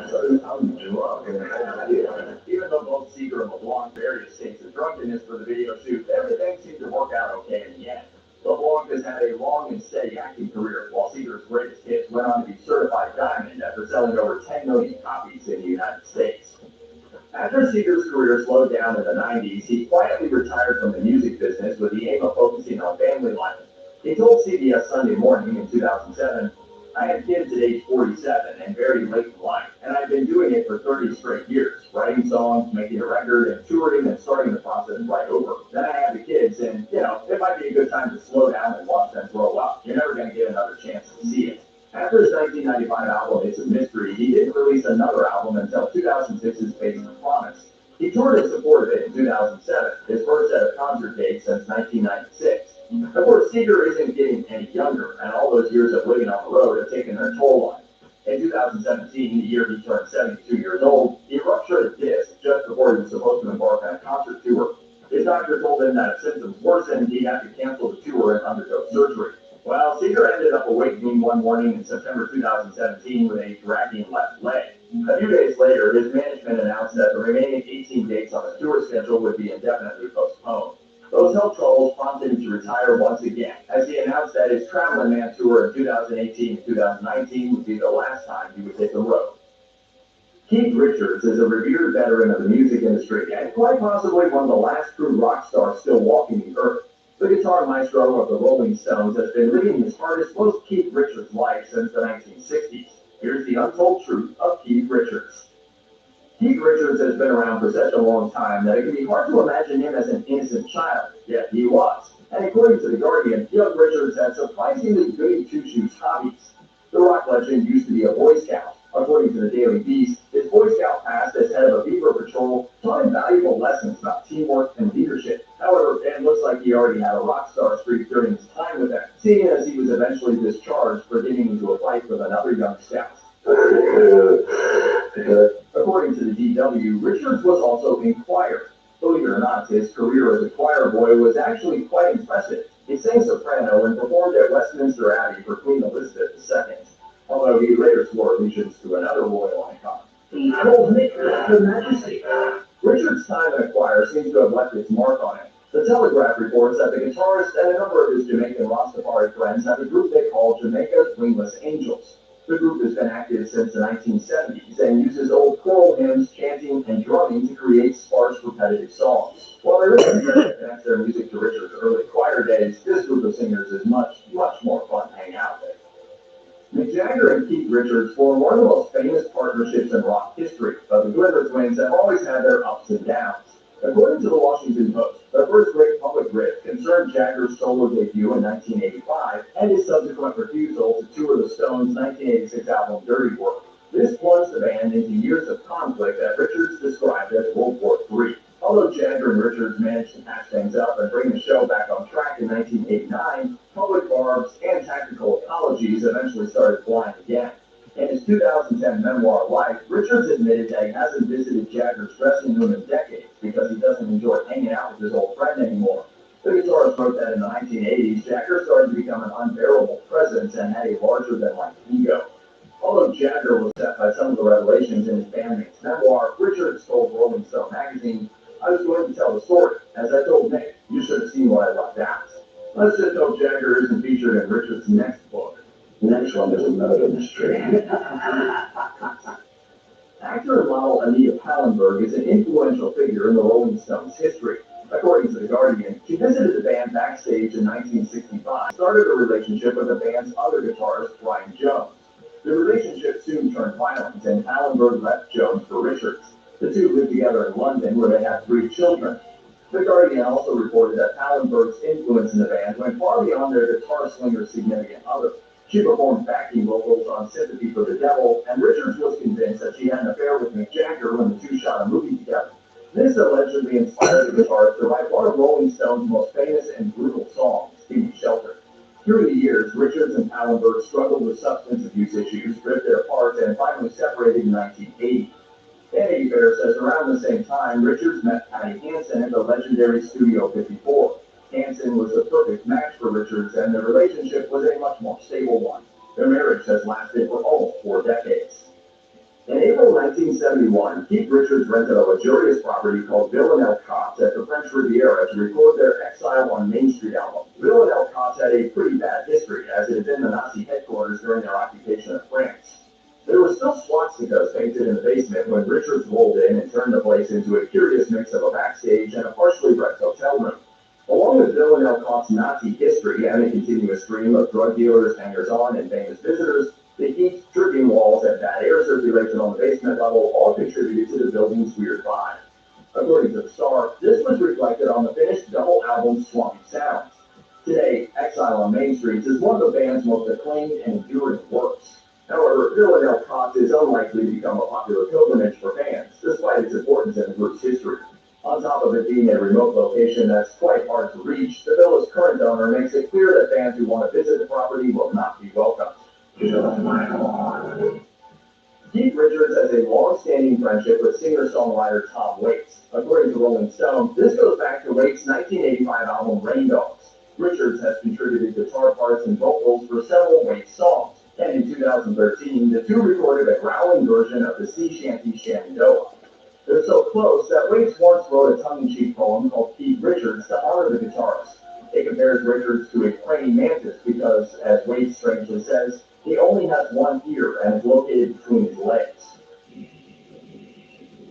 So I'm drunk and Even though both Seger and LeBlanc various states of drunkenness for the video shoot, everything seemed to work out okay in the end. LeBlanc has had a long and steady acting career, while Seger's greatest hits went on to be certified diamond after selling over 10 million copies in the United States. After Seger's career slowed down in the 90s, he quietly retired from the music business with the aim of focusing on family life. He told CBS Sunday Morning in 2007, "I had kids at age 47 and very late in life, and I've been doing it for 30 straight years, writing songs, making a record, and touring and starting the process right over. Then I had the kids, and, it might be a good time to slow down and watch them grow up. You're never going to get another chance to see it." After his 1995 album, It's a Mystery, he didn't release another album until 2006's Basic Promise. He toured in support of it in 2007, his first set of concert dates since 1996. Of course, Seger isn't getting any younger, and all those years of living on the road have taken their toll on him. In 2017, the year he turned 72 years old, he ruptured a disc just before he was supposed to embark on a concert tour. His doctor told him that if symptoms worsened, he'd have to cancel the tour and undergo surgery. Well, Seeger ended up awakening one morning in September 2017 with a dragging left leg. A few days later, his management announced that the remaining 18 dates on the tour schedule would be indefinitely postponed. Those health troubles prompted him to retire once again, as he announced that his Traveling Man tour in 2018 and 2019 would be the last time he would hit the road. Keith Richards is a revered veteran of the music industry and quite possibly one of the last true rock stars still walking the earth. The guitar maestro of the Rolling Stones has been living his hardest, most Keith Richards life since the 1960s. Here's the untold truth of Keith Richards. Keith Richards has been around for such a long time that it can be hard to imagine him as an innocent child, yet he was. And according to The Guardian, young Richards had surprisingly good two-shoes hobbies. The rock legend used to be a Boy Scout. According to the Daily Beast, his Boy Scout past as head of a beaver patrol taught him valuable lessons about teamwork and leadership. However, it looks like he already had a rock star streak during his time with them, seeing as he was eventually discharged for getting into a fight with another young scout. According to the DW, Richards was also in choir. Believe it or not, his career as a choir boy was actually quite impressive. He sang soprano and performed at Westminster Abbey for Queen Elizabeth II, although he later swore allegiance to another royal icon. He told me, Her Majesty. Richards' time in a choir seems to have left its mark on him. The Telegraph reports that the guitarist and a number of his Jamaican Rastafari friends have a group they call Jamaica's Wingless Angels. The group has been active since the 1970s and uses old choral hymns, chanting, and drumming to create sparse, repetitive songs. While there is a few that connect their music to Richards' early choir days, this group of singers is much more fun to hang out with. Mick Jagger and Keith Richards formed one of the most famous partnerships in rock history, but the Glimmer Twins have always had their ups and downs. According to the Washington Post, their first great public rift concerned Jagger's solo debut in 1985 and his subsequent refusal to tour the Stones' 1986 album Dirty Work. This plunged the band into years of conflict that Richards described as World War III. Although Jagger and Richards managed to patch things up and bring the show back on track in 1989, public barbs and tactical apologies eventually started flying again. In his 2010 memoir, Life, Richards admitted that he hasn't visited Jagger's dressing room in decades because he doesn't enjoy hanging out with his old friend anymore. The guitarist wrote that in the 1980s, Jagger started to become an unbearable presence and had a larger-than-life ego. Although Jagger was set by some of the revelations in his bandmate's memoir, Richards told Rolling Stone magazine, "I was going to tell the story. As I told Nick, you should have seen what I left out. Let's just hope Jagger isn't featured in Richards' next book." Next one is a murder mystery. Actor and model Anita Pallenberg is an influential figure in the Rolling Stones' history. According to The Guardian, she visited the band backstage in 1965 and started a relationship with the band's other guitarist, Brian Jones. The relationship soon turned violent, and Pallenberg left Jones for Richards. The two lived together in London, where they had 3 children. The Guardian also reported that Pallenberg's influence in the band went far beyond their guitar swinger's significant other. She performed backing vocals on Sympathy for the Devil, and Richards was convinced that she had an affair with Mick Jagger when the two shot a movie together. This allegedly inspired the guitarist to write one of Rolling Stone's most famous and brutal songs, Give Me Shelter. Through the years, Richards and Pallenberg struggled with substance abuse issues, drifted apart, and finally separated in 1980. Vanity Fair says around the same time, Richards met Patty Hansen at the legendary Studio 54. Hansen was the perfect match for Richards, and their relationship was a much more stable one. Their marriage has lasted for almost 4 decades. In April 1971, Keith Richards rented a luxurious property called Villanelle Cots at the French Riviera to record their Exile on Main Street album. Villanelle Cots had a pretty bad history, as it had been the Nazi headquarters during their occupation of France. There were still swastikas painted in the basement when Richards rolled in and turned the place into a curious mix of a backstage and a partially wrecked hotel room. Along with Villanelle Cott's Nazi history and a continuous stream of drug dealers, hangers-on, and famous visitors, the heat, dripping walls, and bad air circulation on the basement level all contributed to the building's weird vibe. According to the Star, this was reflected on the finished double album Swampy Sounds. Today, Exile on Main Street is one of the band's most acclaimed and enduring works. However, Villanelle Cots is unlikely to become a popular pilgrimage for fans, despite its importance in the group's history. On top of it being a remote location that's quite hard to reach, the villa's current owner makes it clear that fans who want to visit the property will not be welcome. Keith Richards has a long-standing friendship with singer-songwriter Tom Waits. According to Rolling Stone, this goes back to Waits' 1985 album Rain Dogs. Richards has contributed guitar parts and vocals for several Waits songs, and in 2013, the two recorded a growling version of the sea shanty Shenandoah. They're so close that Waits once wrote a tongue-in-cheek poem called Keith Richards to honor the guitarist. It compares Richards to a praying mantis because, as Waits strangely says, he only has one ear and is located between his legs.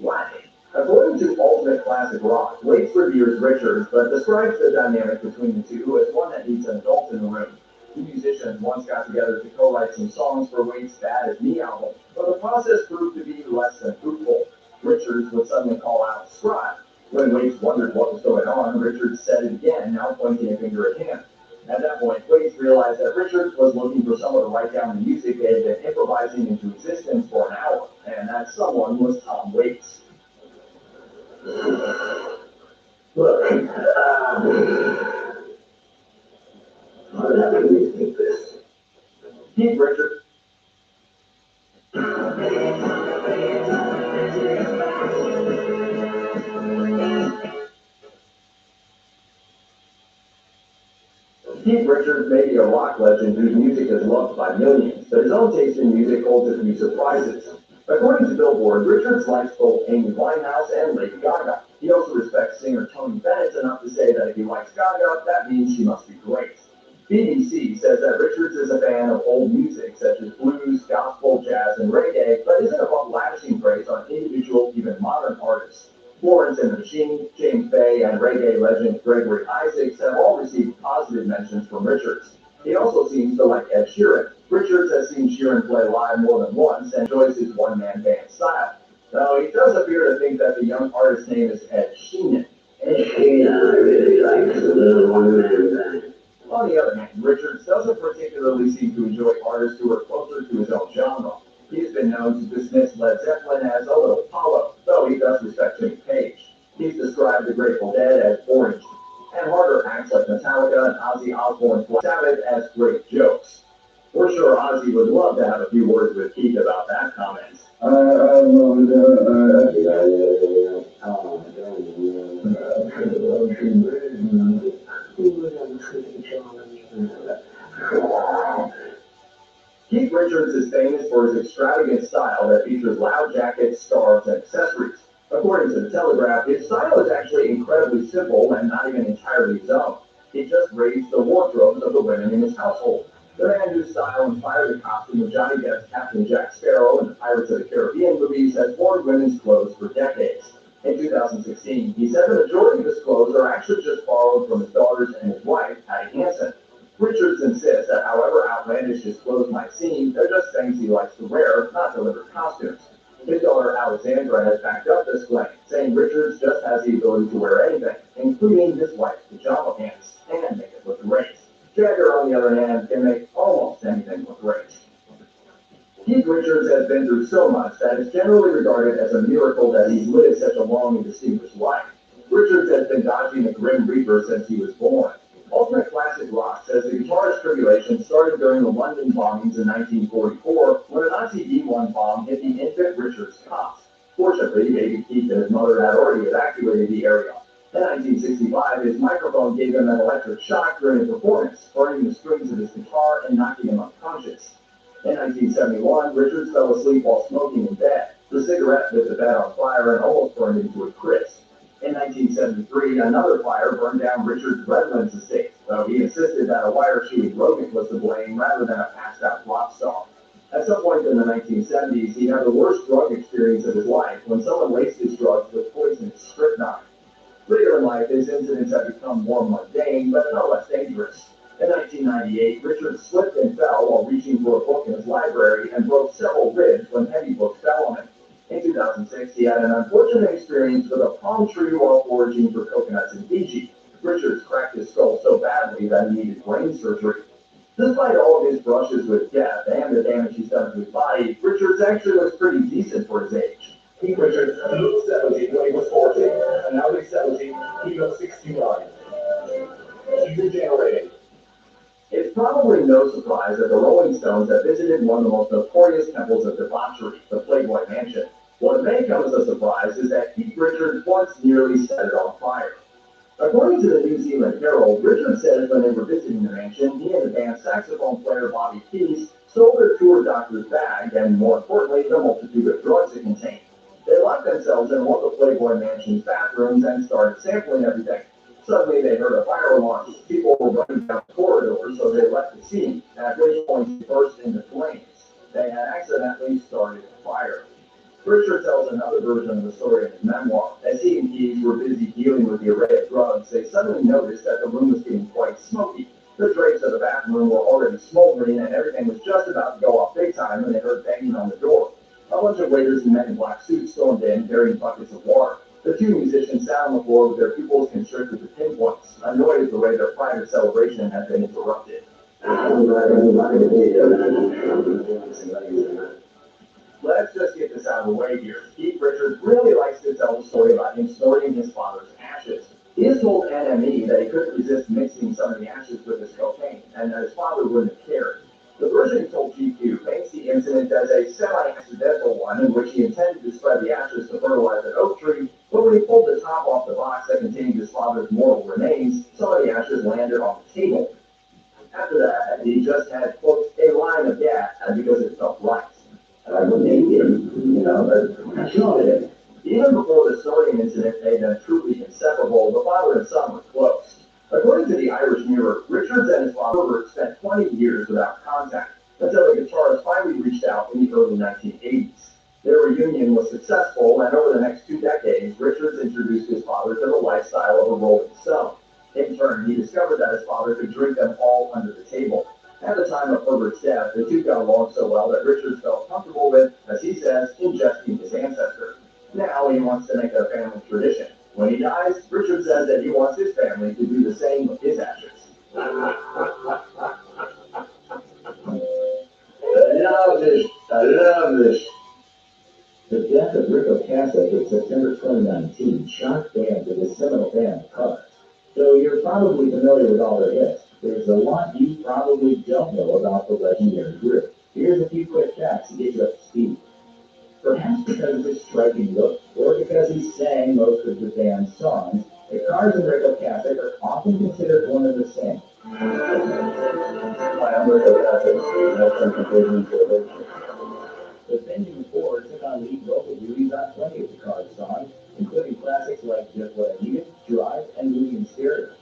What? According to Ultimate Classic Rock, Waits reveres Richards, but describes the dynamic between the two as one that needs an adult in the room. The musicians once got together to co-write some songs for Waits' Bad As Me album, but the process proved to be less than fruitful. Richards would suddenly call out, "Scribe." When Waits wondered what was going on, Richards said it again, now pointing a finger at him. At that point, Waits realized that Richards was looking for someone to write down the music they had been improvising into existence for an hour, and that someone was Tom Waits. Look, how happy do you think this? Keith Richards. Keith Richards may be a rock legend whose music is loved by millions, but his own taste in music holds a few surprises. According to Billboard, Richards likes both Amy Winehouse and Lady Gaga. He also respects singer Tony Bennett enough to say that if he likes Gaga, that means she must be great. BBC says that Richards is a fan of old music such as blues, gospel, jazz, and reggae, but isn't above lavishing praise on individual, even modern artists. Florence and the Machine, James Bay, and reggae legend Gregory Isaacs have all received positive mentions from Richards. He also seems to like Ed Sheeran. Richards has seen Sheeran play live more than once and enjoys his one-man band style. Though he does appear to think that the young artist's name is Ed Sheeran. Ed Sheeran really likes a little one-man band. On the other hand, Richards doesn't particularly seem to enjoy artists who are closer to his own genre. He has been known to dismiss Led Zeppelin as a little hollow, though he does respect Jimmy Page. He's described the Grateful Dead as orange, and harder acts like Metallica and Ozzy Osbourne's Black Sabbath as great jokes. We're sure Ozzy would love to have a few words with Keith about that comment. Keith Richards is famous for his extravagant style that features loud jackets, scarves, and accessories. According to The Telegraph, his style is actually incredibly simple and not even entirely his own. He just raised the wardrobes of the women in his household. The man whose style inspired the costume of Johnny Depp's Captain Jack Sparrow in the Pirates of the Caribbean movies has worn women's clothes for decades. In 2016, he said the majority of his clothes are actually just borrowed from his daughters and his wife, Patty Hansen. Richards insists that however outlandish his clothes might seem, they're just things he likes to wear, not deliberate costumes. His daughter Alexandra has backed up this claim, saying Richards just has the ability to wear anything, including his wife's pajama pants, and make it look great. Jagger, on the other hand, can make almost anything look great. Keith Richards has been through so much that it's generally regarded as a miracle that he's lived such a long and distinguished life. Richards has been dodging the Grim Reaper since he was born. Ultimate Classic Rock says the guitarist tribulation started during the London bombings in 1944 when a Nazi B-1 bomb hit the infant Richards' cot. Fortunately, baby Keith and his mother had already evacuated the area. In 1965, his microphone gave him an electric shock during a performance, burning the strings of his guitar and knocking him unconscious. In 1971, Richards fell asleep while smoking in bed. The cigarette lit the bed on fire and almost burned him to a crisp. In 1973, another fire burned down Richards' Redlands estate, though he insisted that a wire-chewing rodent was to blame rather than a passed-out rock star. At some point in the 1970s, he had the worst drug experience of his life when someone laced his drugs with poisoned strychnine. Later in life, his incidents have become more mundane, but no less dangerous. In 1998, Richards slipped and fell while reaching for a book in his library and broke several ribs when heavy books fell on him. In 2006, he had an unfortunate experience with a palm tree while foraging for coconuts in Fiji. Richards cracked his skull so badly that he needed brain surgery. Despite all of his brushes with death and the damage he's done to his body, Richards actually looks pretty decent for his age. Keith Richards looked 70 when he was 40, and now he's 70, he looks 69. He's regenerating. It's probably no surprise that the Rolling Stones have visited one of the most notorious temples of debauchery, the Playboy Mansion. What may come as a surprise is that Keith Richards once nearly set it on fire. According to the New Zealand Herald, Richards says when they were visiting the mansion, he and the band's saxophone player Bobby Keys stole their tour doctor's bag and, more importantly, the multitude of drugs it contained. They locked themselves in one of the Playboy Mansion's bathrooms and started sampling everything. Suddenly they heard a fire alarm. People were running down the corridor, so they left the scene, at which point they burst into flames. They had accidentally started a fire. Richard tells another version of the story in his memoir. As he and Keys were busy dealing with the array of drugs, they suddenly noticed that the room was getting quite smoky. The drapes of the bathroom were already smoldering, and everything was just about to go off big time when they heard banging on the door. A bunch of waiters and men in black suits stormed in, carrying buckets of water. The two musicians sat on the floor with their pupils constricted to pinpoints, annoyed at the way their private celebration had been interrupted. Let's just get this out of the way here. Keith Richards really likes to tell the story about him snorting his father's ashes. He has told NME that he couldn't resist mixing some of the ashes with his cocaine, and that his father wouldn't have cared. The version he told GQ paints the incident as a semi-accidental one in which he intended to spread the ashes to fertilize an oak tree, but when he pulled the top off the box that contained his father's mortal remains, some of the ashes landed on the table. After that, he just had, quote, a line of gas because it felt right. I believe him, I saw it. Even before the snorting incident made them truly inseparable, the father and son were close. According to the Irish Mirror, Richards and his father spent 20 years without contact, until the guitarist finally reached out in the early 1980s. Their reunion was successful, and over the next 2 decades, Richards introduced his father to the lifestyle of a Rolling Stone. In turn, he discovered that his father could drink them all under the table. At the time of Herbert's death, the two got along so well that Richards felt comfortable with, as he says, ingesting his ancestor. Now he wants to make it a family tradition. When he dies, Richards says that he wants his family to do the same with his ashes. I love this. The death of Ric Ocasek in September 2019 shocked fans of his seminal band, Cars. So you're probably familiar with all their hits. There's a lot you probably don't know about the legendary group. Here's a few quick facts to get you up to speed. Perhaps because of his striking look, or because he sang most of the band's songs, the Cars and Ric Ocasek are often considered one and the same. Hi, I'm Ric Ocasek. That's some conclusion to the The Benjamin Ford took on lead vocal duties on plenty of the Cars songs, including classics like Just What I Needed, Drive, and Movie in Stereo.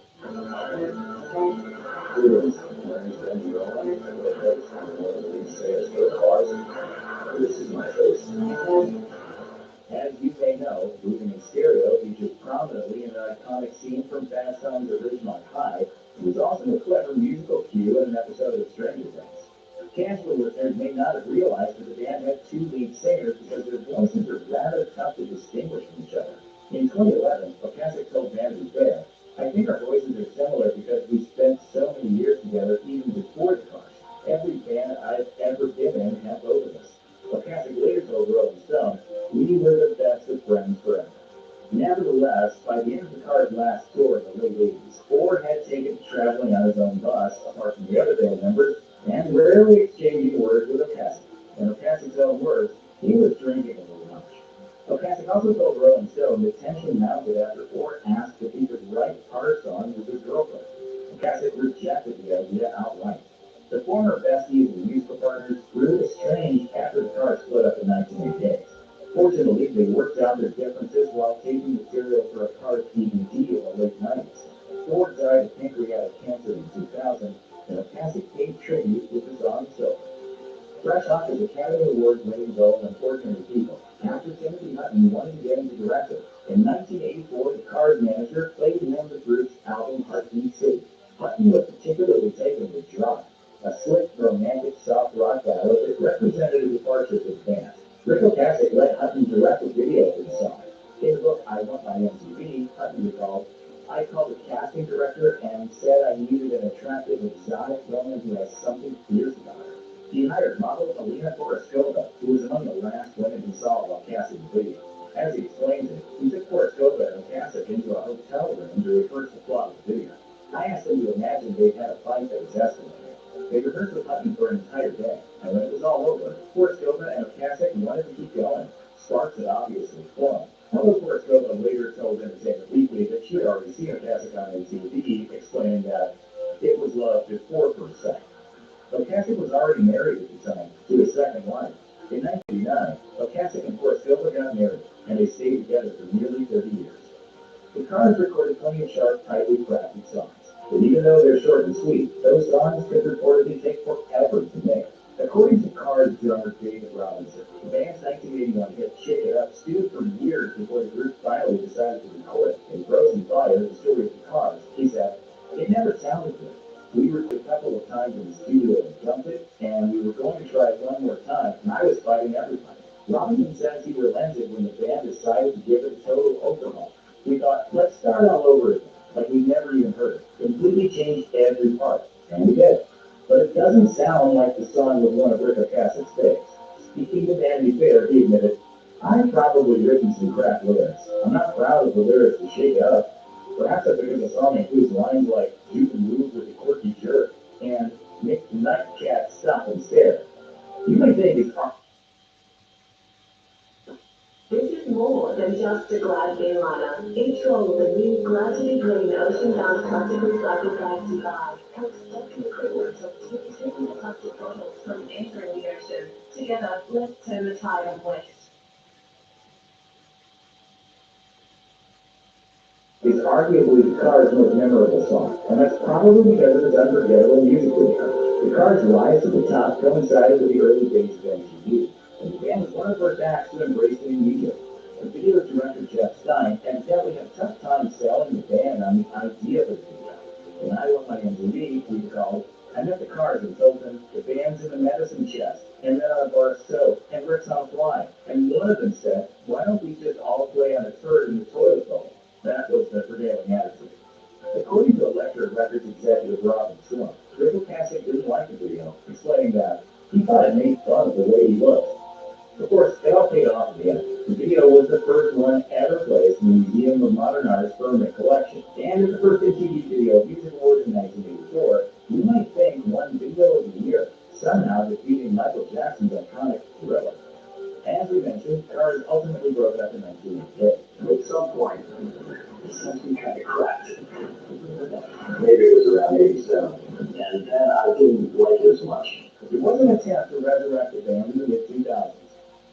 This is my face. As you may know, Moving in Stereo features prominently in an iconic scene from Fast Times at Ridgemont High. It was also a clever musical cue in an episode of Stranger Things. Casual listeners may not have realized that the band had two lead singers because their voices are rather tough to distinguish from each other. In 2011, Ocasek told Vanity Fair, "I think our voices are similar because we spent so many years together even before the Cars. Every band I've ever been in had both of us." Ocasek later told Rolling Stone, "We were the best of friends forever." Nevertheless, by the end of the Cars' last tour in the late 80s, Ford had taken to traveling on his own bus, apart from the other band members, and rarely exchanging words with Ocasek. In Ocasek's own words, he was drinking a little much. Ocasek also told Rolling Stone that tension mounted after Ford asked if he could write Cars songs with his girlfriend. Ocasek rejected the idea outright. The former besties and musical partners grew estranged after the Cars split up in 1988. Fortunately, they worked out their differences while taking material for a Cars DVD in the late 90s. Ford died of pancreatic cancer in 2000, and Ocasek paid tribute with the song Silver. Fresh off his Academy Award-winning role in Ordinary People, actor Timothy Hutton wanted to get into directing. In 1984, the Cars manager played him the group's album Heartbeat City. Hutton was particularly taken with Drive, a slick, romantic, soft rock ballad that represented a departure for the band. Ric Ocasek let Hutton direct the video for the song. In the book I Want My MTV, Hutton recalled, "I called the casting director and said I needed an attractive, exotic woman who has something fierce about her. He hired model Alina Koroskova, who was among the last women he saw while casting the video. As he explains it, he took Koroskova and Ocasek into a hotel room to rehearse the plot of the video. I asked them to imagine they'd had a fight that was escalating. They rehearsed with Hutton for an entire day, and when it was all over, Forrest Gump and Ocasek wanted to keep going. Sparks had obviously flown. Although Forrest Gump later told Entertainment Weekly that she had already seen Ocasek on MTV, explaining that it was love before first sight. Ocasek was already married at the time to his second wife. In 1989, Ocasek and Forrest Gump got married, and they stayed together for nearly 30 years. The Cars recorded plenty of sharp, tightly crafted songs, but even though they're short and sweet, those songs could reportedly take forever to make. According to Cars drummer David Robinson, the band's 1981 hit Shake It Up stewed for years before the group finally decided to record it. In Frozen Fire, the story of the Cars, he said, "It never sounded good. We recorded a couple of times in the studio and dumped it, and we were going to try it one more time, and I was fighting everybody." Robinson says he relented when the band decided to give it a total overhaul. "We thought, let's start all over again, like we never even heard it. Completely changed every part, and we did. But it doesn't sound like the song was one of Rick Ocasek's days." Speaking to Vanity Fair, he admitted, "I've probably written some crap lyrics. I'm not proud of the lyrics to Shake It Up. Perhaps that's because the song includes lines like, you can move with a quirky jerk, and make the nightcat stop and stare." You may think it's This is more than just a Glad Airliner. Each roll of the new Glad to be Green ocean-bound plastic recycled Galaxy bag helps stop the equivalent of 2 plastic bottles from entering the ocean. Together, let's turn the tide on waste. It's arguably the Cars' most memorable song, and that's probably because of its unforgettable music video. The Cars' rise to the top coincided with the early days of MTV, and the band was one of the first acts to embrace the medium. The video director Jeff Stein evidently had a tough time selling the band on the idea of the video. When I wrote my MTV, we recalled, "I met the Cars and told them the band's in the medicine chest, and then on a bar of soap, and Rick's on fly. And one of them said, why don't we just all play on a turd in the toilet bowl?" That was the prevailing attitude. According to Elektra Records executive Robin Trump, Rick Ocasek didn't like the video, explaining that he thought it made fun of the way he looked. Of course, it all paid off in the end. The video was the first one ever placed in the Museum of Modern Art's permanent collection, and as the first MTV Video Music Awards in 1984, you might think one video of the year, somehow defeating Michael Jackson's iconic Thriller. As we mentioned, Cars ultimately broke up in 1988. At some point, something kind of cracked. Maybe it was around 87. And then I didn't like it as much. It was an attempt to resurrect the band in the mid-2000s.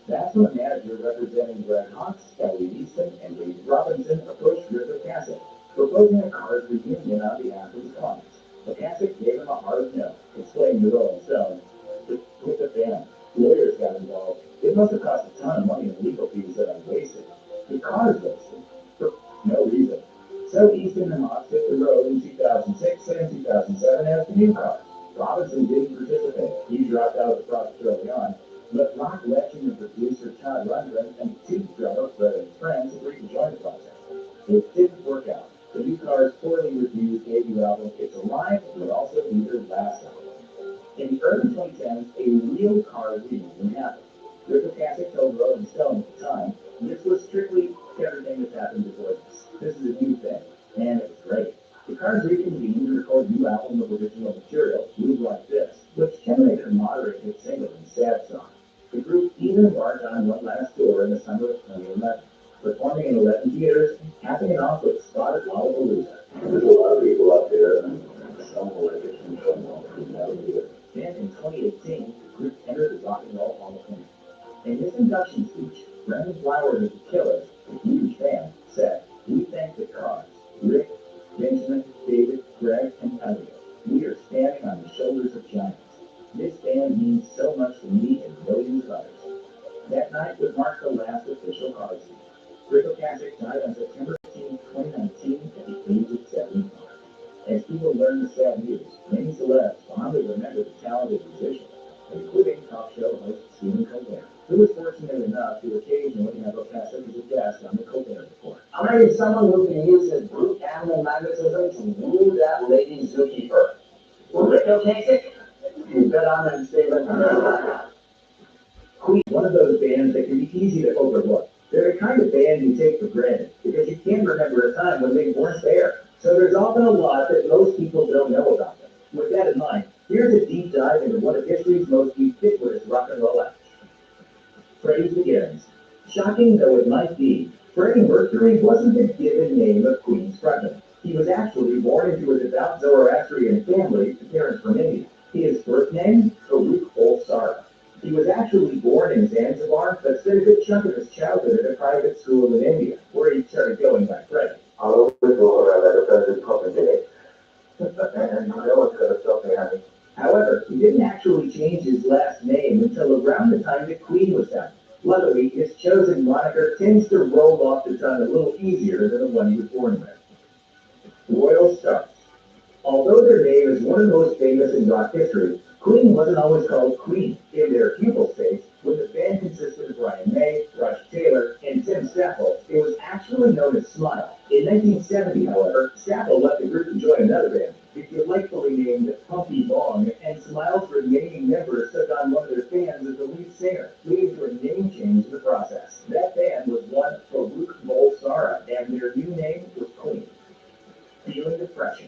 That's when manager representing Greg Hawkes, Ellie Easton, and David Robinson approached Rick Ocasek, proposing a Cars reunion on behalf of the Cars. Ocasek gave him a hard no, explaining to Rolling Stone, with the band, lawyers got involved. It must have cost a ton of money in legal fees that I wasted. The Cars wasted, for no reason. So Easton and Hawkes hit the road in 2006 and 2007 as the new Cars. Robinson didn't participate. He dropped out of the project early on, but rock legend and producer Todd Rundgren and two drummer Fred and friends agreed to join the project. It didn't work out. The new Cars' poorly reviewed debut album, It's Alive, would also be their last album. In the early 2010s, a real Cars reunion happened. Rick Ocasek told Rolling Stone at the time, "This was strictly everything that's happened before this. This is a new thing." And it was great. The Cars reconvened to record a new album of original material, Move Like This, which generated a moderate hit single and sad song. The group even embarked on one last tour in the summer of 2011, performing in 11 theaters and capping it off with a spot at Lollapalooza. There's a lot of people up there, and some will like it, and some won't. That'll be it. Then in 2018, the group entered the Rock and Roll Hall of Fame. In his induction speech, Brandon Flowers of the Killers, a huge fan, said, "We thank the Cars, Rick, Benjamin, David, Greg, and Elliot. We are standing on the shoulders of giants. This band means so much to me and millions of others." That night would mark the last official Cars season. Rick Ocasek died on September 15, 2019 at the age of 75. As people learned the sad news, many celebs fondly remember the talented musician, including talk show host Stephen Colbert, who was fortunate enough to occasionally have Ocasek as a guest on the Colbert Report. I need someone who can use his brute animal magnetism to woo that lady zookeeper. Rick Ocasek? You bet on him, Stephen. Queen, one of those bands that can be easy to overlook. They're the kind of band you take for granted, because you can't remember a time when they weren't there. So there's often a lot that most people don't know about them. With that in mind, Here's a deep dive into one of history's most ubiquitous rock and roll acts. Freddie begins. Shocking though it might be, Freddie Mercury wasn't the given name of Queen's frontman. He was actually born into a devout Zoroastrian family to parents from India. His birth name, Farrukh Bulsara. He was actually born in Zanzibar, but spent a good chunk of his childhood at a private school in India, where he started going by Freddie. I'll always go around that offended puppet day. And no one's gonna stop me, honey. However, he didn't actually change his last name until around the time that Queen was founded. Luckily, his chosen moniker tends to roll off the tongue a little easier than the one he was born with. Royal Stars. Although their name is one of the most famous in rock history, Queen wasn't always called Queen. In their pupil stage, when the band consisted of Brian May, Roger Taylor, and Tim Staffel, it was actually known as Smile. In 1970, however, Staffel left the group to join another band, the delightfully named Pumpy Long, and Smile's remaining members took on one of their fans as the lead singer, leading to a name change in the process. That band was one Farrukh Bulsara, and their new name was Queen. Feeling the pressure.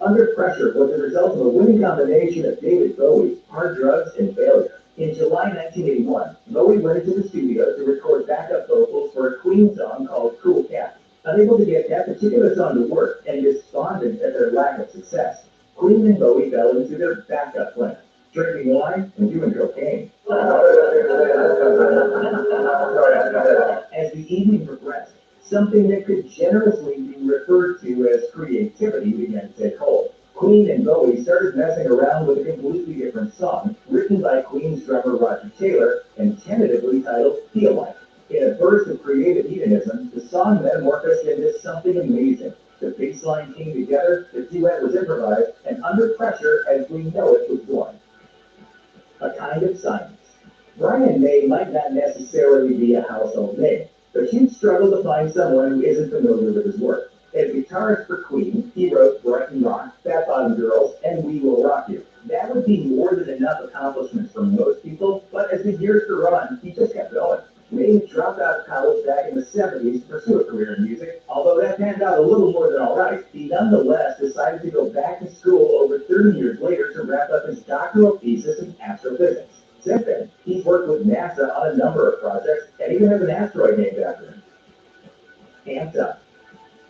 Under Pressure was the result of a winning combination of David Bowie, hard drugs, and failure. In July 1981, Bowie went into the studio to record backup vocals for a Queen song called Cool Cat. Unable to get that particular song to work and despondent at their lack of success, Queen and Bowie fell into their backup plan, drinking wine and doing cocaine. As the evening progressed, something that could generously be referred to as creativity began to take hold. Queen and Bowie started messing around with a completely different song, written by Queen's drummer Roger Taylor and tentatively titled Feel Like. In a burst of creative hedonism, the song metamorphosed into something amazing. The bass line came together, the duet was improvised, and Under Pressure, as we know it, was born. A Kind of Silence. Brian May might not necessarily be a household name, but you'd struggle to find someone who isn't familiar with his work. As guitarist for Queen, he wrote Brighton Rock, Fat Bottom Girls, and We Will Rock You. That would be more than enough accomplishments for most people, but as the years go on, he just kept going. May dropped out of college back in the 70s to pursue a career in music. Although that panned out a little more than all right, he nonetheless decided to go back to school over 30 years later to wrap up his doctoral thesis in astrophysics. Since then, he's worked with NASA on a number of projects and even has an asteroid named after him. Amped Up.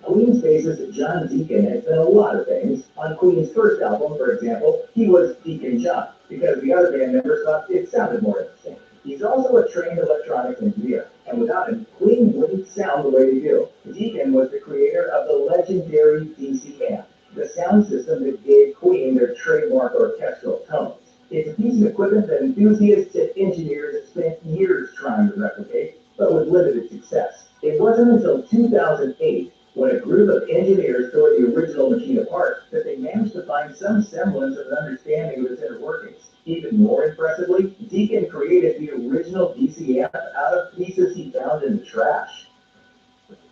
Queen's bassist John Deacon has done a lot of things. On Queen's first album, for example, he was Deacon John, because the other band members thought it sounded more interesting. He's also a trained electronics engineer, and without him, Queen wouldn't sound the way they do. Deacon was the creator of the legendary DC Amp, the sound system that gave Queen their trademark orchestral tones. It's a piece of equipment that enthusiasts and engineers have spent years trying to replicate, but with limited success. It wasn't until 2008, when a group of engineers tore the original machine apart, that they managed to find some semblance of an understanding of its inner workings. Even more impressively, Deacon created the original DC amp out of pieces he found in the trash.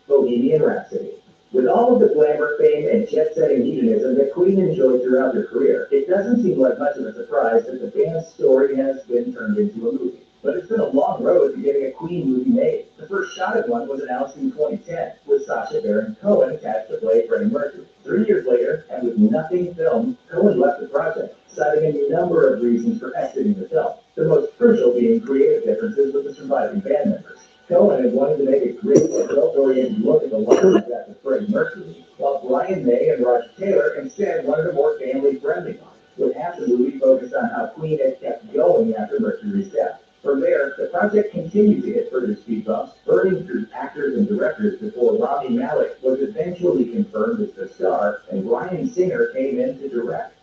Bohemian Rhapsody. With all of the glamour, fame, and jet-setting hedonism that Queen enjoyed throughout their career, it doesn't seem like much of a surprise that the band's story has been turned into a movie. But it's been a long road to getting a Queen movie made. The first shot at one was announced in 2010, with Sacha Baron Cohen attached to play Freddie Mercury. 3 years later, and with nothing filmed, Cohen left the project, citing a number of reasons for exiting the film, the most crucial being creative differences with the surviving band members. Cohen had wanted to make a great, adult-oriented look at the life death of Freddie Mercury, while Brian May and Roger Taylor instead wanted a more family-friendly one, with half the movie focused on how Queen had kept going after Mercury's death. From there, the project continued to hit further speed bumps, burning through actors and directors before Rami Malek was eventually confirmed as the star, and Bryan Singer came in to direct.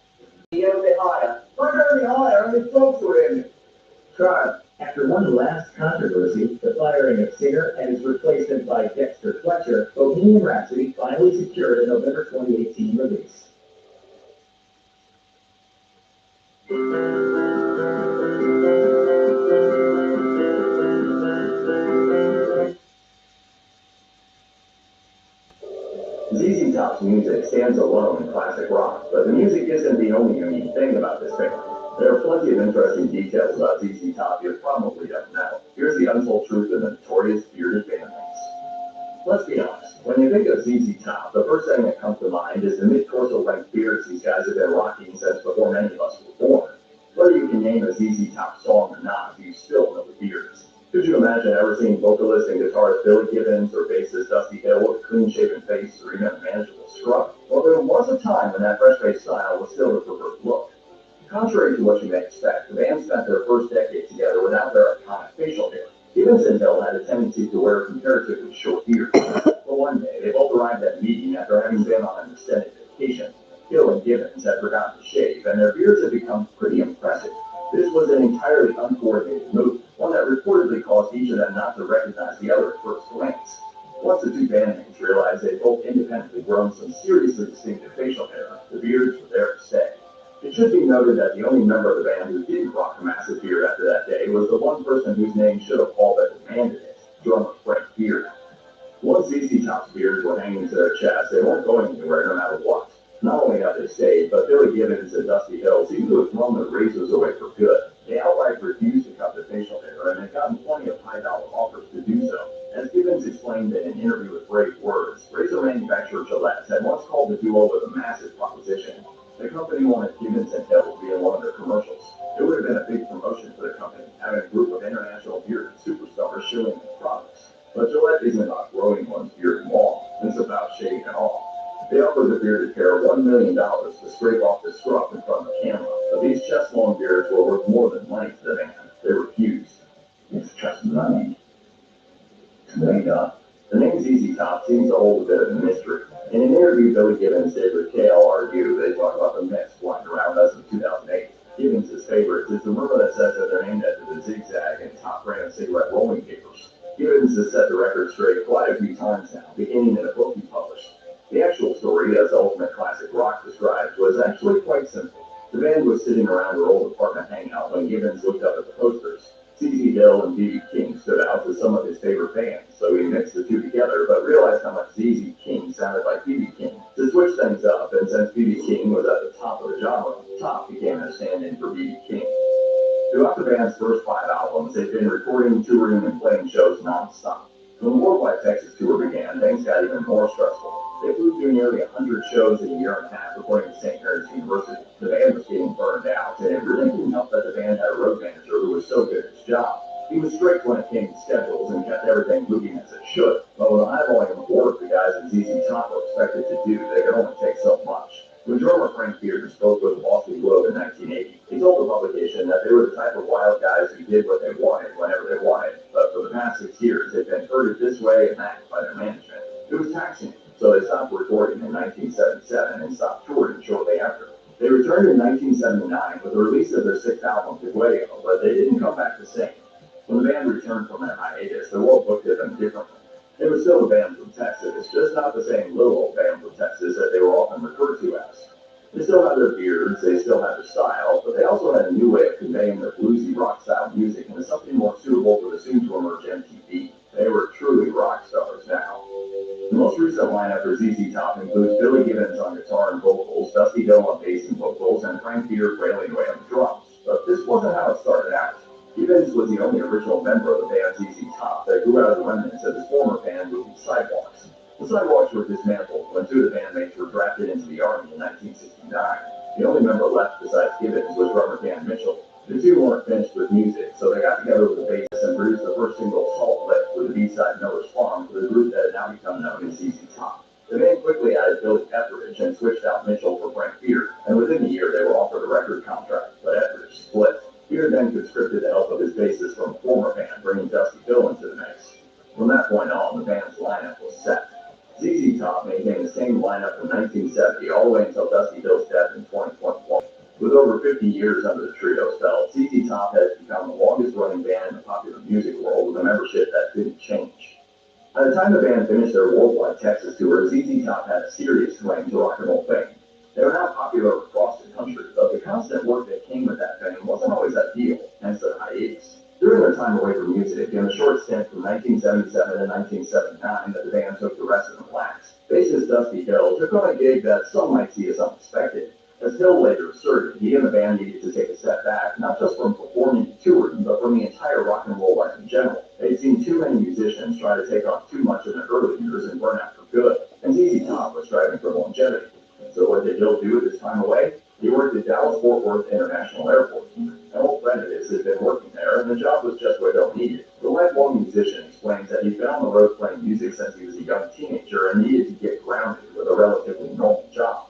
You're a bit higher. Why go a bit higher? Only folks were in. Try. After one last controversy, the firing of Singer and his replacement by Dexter Fletcher, Bohemian Rhapsody finally secured a November 2018 release. ZZ Top's music stands alone in classic rock, but the music isn't the only unique thing about this band. There are plenty of interesting details about ZZ Top you probably don't know. Here's the untold truth of the notorious bearded bandmates. Let's be honest, when you think of ZZ Top, the first thing that comes to mind is the mid-torso length beards these guys have been rocking since before many of us were born. guitarist Billy Gibbons or bassist Dusty Hill with a clean-shaven face or even a manageable scrub. Well, there was a time when that fresh-faced style was still the preferred look. Contrary to what you may expect, the band spent their first decade together without their iconic facial hair. Gibbons and Hill had a tendency to wear comparatively short beards. But one day, they both arrived at a meeting after having been on an extended vacation. Hill and Gibbons had forgotten to shave, and their beards had become pretty impressive. This was an entirely uncoordinated move, one that reportedly caused each of them not to recognize the other at first glance. Once the two bandmates realized they'd both independently grown some seriously distinctive facial hair, the beards were there to stay. It should be noted that the only member of the band who didn't rock a massive beard after that day was the one person whose name should have all but demanded it, drummer Frank Beard. Once ZZ Top's beards were hanging to their chests, they weren't going anywhere no matter what. Not only had they stayed, but Billy Gibbons and Dusty Hill seemed to have thrown their razors away for good. They outright refused to cut their facial hair, and had gotten plenty of high-dollar offers to do so. As Gibbons explained in an interview with Brave Words, razor manufacturer Gillette had once called the duo with a massive proposition. The company wanted Gibbons and Hill to be in one of their commercials. It would have been a big promotion for the company, having a group of international bearded superstars showing their products. But Gillette isn't about growing one's beard long, it's about shaving it off. They offered the bearded pair $1 million to scrape off the scruff in front of the camera, but these chest-long beards were worth more than money to the band. They refused. It's just money. It's made up. The name ZZ Top seems to hold a bit of a mystery. In an interview Billy Gibbons did with KLRU, they talk about the myths flying around us in 2008. Gibbons' favorite is the rumor that says that they're named after the Zigzag and Top brand cigarette rolling papers. Gibbons has set the record straight quite a few times now, beginning in a book he published. The actual story, as Ultimate Classic Rock describes, was actually quite simple. The band was sitting around their old apartment hangout when Gibbons looked up at the posters. ZZ Hill and B.B. King stood out as some of his favorite bands, so he mixed the two together, but realized how much ZZ King sounded like B.B. King. To switch things up, and since B.B. King was at the top of the genre, Top became their stand-in for B.B. King. Throughout the band's first 5 albums, they've been recording, touring, and playing shows non-stop. When the Worldwide Texas tour began, things got even more stressful. They flew through nearly 100 shows in a year and a half, according to St. Mary's University. The band was getting burned out, and it really didn't help that the band had a road manager who was so good at his job. He was strict when it came to schedules and kept everything moving as it should. But with the high volume of work the guys at ZZ Top were expected to do, they could only take so much. When drummer Frank Beard spoke with the Boston Globe in 1980, he told the publication that they were the type of wild guys who did what they wanted whenever they wanted, but for the past 6 years they've been herded this way and that by their management. It was taxing, so they stopped recording in 1977 and stopped touring shortly after. They returned in 1979 with the release of their 6th album, Fuego, but they didn't come back the same. When the band returned from their hiatus, the world looked at them differently. They were still a band from Texas, just not the same little old band from Texas that they were often referred to as. They still had their beards, they still had their style, but they also had a new way of conveying their bluesy rock-style music into something more suitable for the soon-to-emerge MTV. They were truly rock stars now. The most recent lineup for ZZ Top includes Billy Gibbons on guitar and vocals, Dusty Hill on bass and vocals, and Frank Beard wailing away on the drums. But this wasn't how it started out. Gibbons was the only original member of the band ZZ Top that grew out of the remnants of his former band, the Sidewalks. The Sidewalks were dismantled when 2 of the bandmates were drafted into the Army in 1969. The only member left besides Gibbons was drummer Dan Mitchell. The two weren't finished with music, so they got together with the bassist and produced the first single, Salt Lick, with the B-side No Response, for the group that had now become known as ZZ Top. The band quickly added Billy Etheridge and switched out Mitchell for Frank Beard, and within a year they were offered a record contract, but Etheridge split. Beard then conscripted the help of his bassist from a former band, bringing Dusty Hill into the mix. From that point on, the band's lineup was set. ZZ Top maintained the same lineup from 1970 all the way until Dusty Hill's death in 2021. With over 50 years under the trio's belt, ZZ Top has become the longest-running band in the popular music world with a membership that didn't change. By the time the band finished their Worldwide Texas tour, ZZ Top had a serious claim to rock and roll fame. They were now popular across the country, but the constant work that came with that fame wasn't always ideal, hence the hiatus. During their time away from music, in a short stint from 1977 to 1979 that the band took to rest and relax, bassist Dusty Hill took on a gig that some might see as unexpected. As Hill later asserted, he and the band needed to take a step back, not just from performing and touring, but from the entire rock and roll life in general. They'd seen too many musicians try to take on too much in their early years and burn out for good, and ZZ Top was striving for longevity. So what did Hill do with his time away? He worked at Dallas-Fort Worth International Airport. An old friend of his had been working there, and the job was just what Hill needed. The lifelong musician explains that he's been on the road playing music since he was a young teenager and needed to get grounded with a relatively normal job.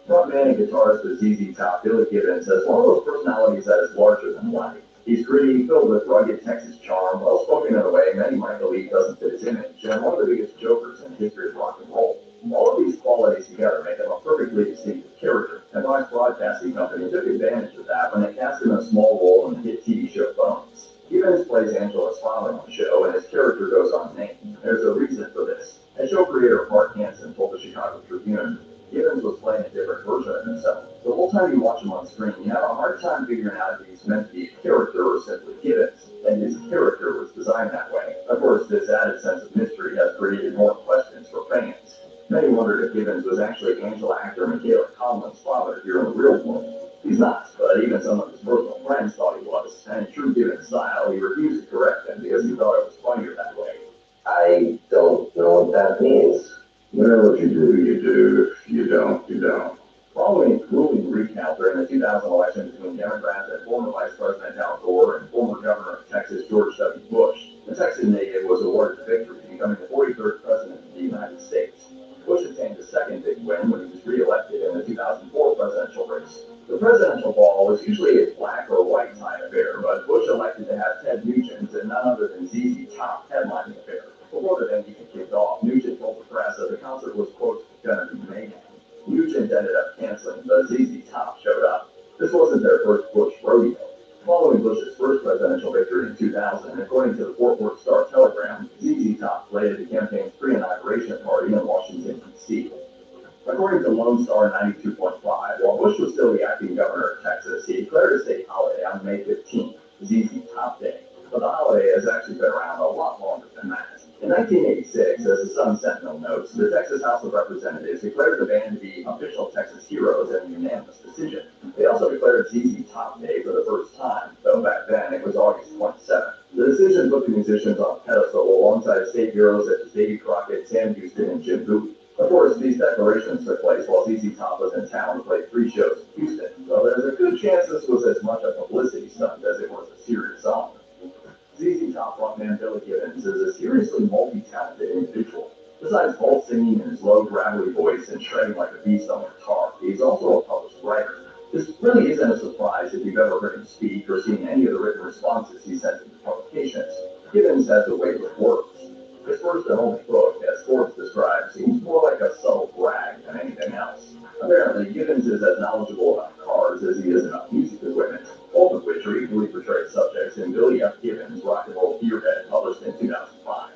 Frontman and guitarist for ZZ Top, Billy Gibbons, has one of those personalities that is larger than life. He's gritty, filled with rugged Texas charm, well-spoken in a way many might believe doesn't fit his image, and one of the biggest jokers in the history of rock and roll. All of these qualities together make him a perfectly distinctive character, and Fox Broadcasting Company took advantage of that when they cast him in a small role in the hit TV show Bones. Gibbons plays Angela's father on the show, and his character goes unnamed. There's a reason for this. As show creator Mark Hansen told the Chicago Tribune, Gibbons was playing a different version of himself. The whole time you watch him on screen, you have a hard time figuring out if he's meant to be a character or simply Gibbons, and his character was designed that way. Of course, this added sense of mystery has created more questions for fans. Many wondered if Gibbons was actually Angela actor Michaela Conlin's father here in the real world. He's not, but even some of his personal friends thought he was, and in true Gibbons style, he refused to correct them because he thought it was funnier that way. I don't know what that means. Well, if you do, you do. If you don't, you don't. Following a grueling recount during the 2000 election between Democrats and former Vice President Al Gore and former Governor of Texas George W. Bush, the Texan native was awarded the victory, becoming the 43rd President of the United States. Bush obtained his second big win when he was re-elected in the 2004 presidential race. The presidential ball was usually a black or white tie affair, but Bush elected to have Ted Nugent and none other than ZZ Top headlining the affair. Before the venue kicked off, Nugent told the press that the concert was, quote, gonna be mayhem. Nugent ended up canceling, but ZZ Top showed up. This wasn't their first Bush rodeo. Following Bush's first presidential victory in 2000, according to the Fort Worth Star-Telegram, ZZ Top played at the campaign's pre-inauguration party in Washington, D.C. According to Lone Star 92.5, while Bush was still the acting governor of Texas, he declared a state holiday on May 15th, ZZ Top Day. But the holiday has actually been around a lot longer than that. In 1986, as the Sun Sentinel notes, the Texas House of Representatives declared the band to be official Texas heroes in a unanimous decision. They also declared ZZ Top Day for the first time, though back then it was August 27th. The decision put the musicians on a pedestal alongside state heroes such as Davy Crockett, Sam Houston, and Jim Bowie. Of course, these declarations took place while ZZ Top was in town to play 3 shows in Houston, so there's a good chance this was as much a publicity stunt as it was a serious honor. ZZ Top frontman Billy Gibbons is a seriously multi-talented individual. Besides both singing in his low, gravelly voice and shredding like a beast on the guitar, he's also a published writer. This really isn't a surprise if you've ever heard him speak or seen any of the written responses he sent to publications. Gibbons has the way with words. His first and only book, as Forbes describes, seems more like a subtle brag than anything else. Apparently, Gibbons is as knowledgeable about cars as he is about music equipment, both of which are equally portrayed subjects in Billy F. Gibbons' Rock and Roll Gearhead, published in 2005.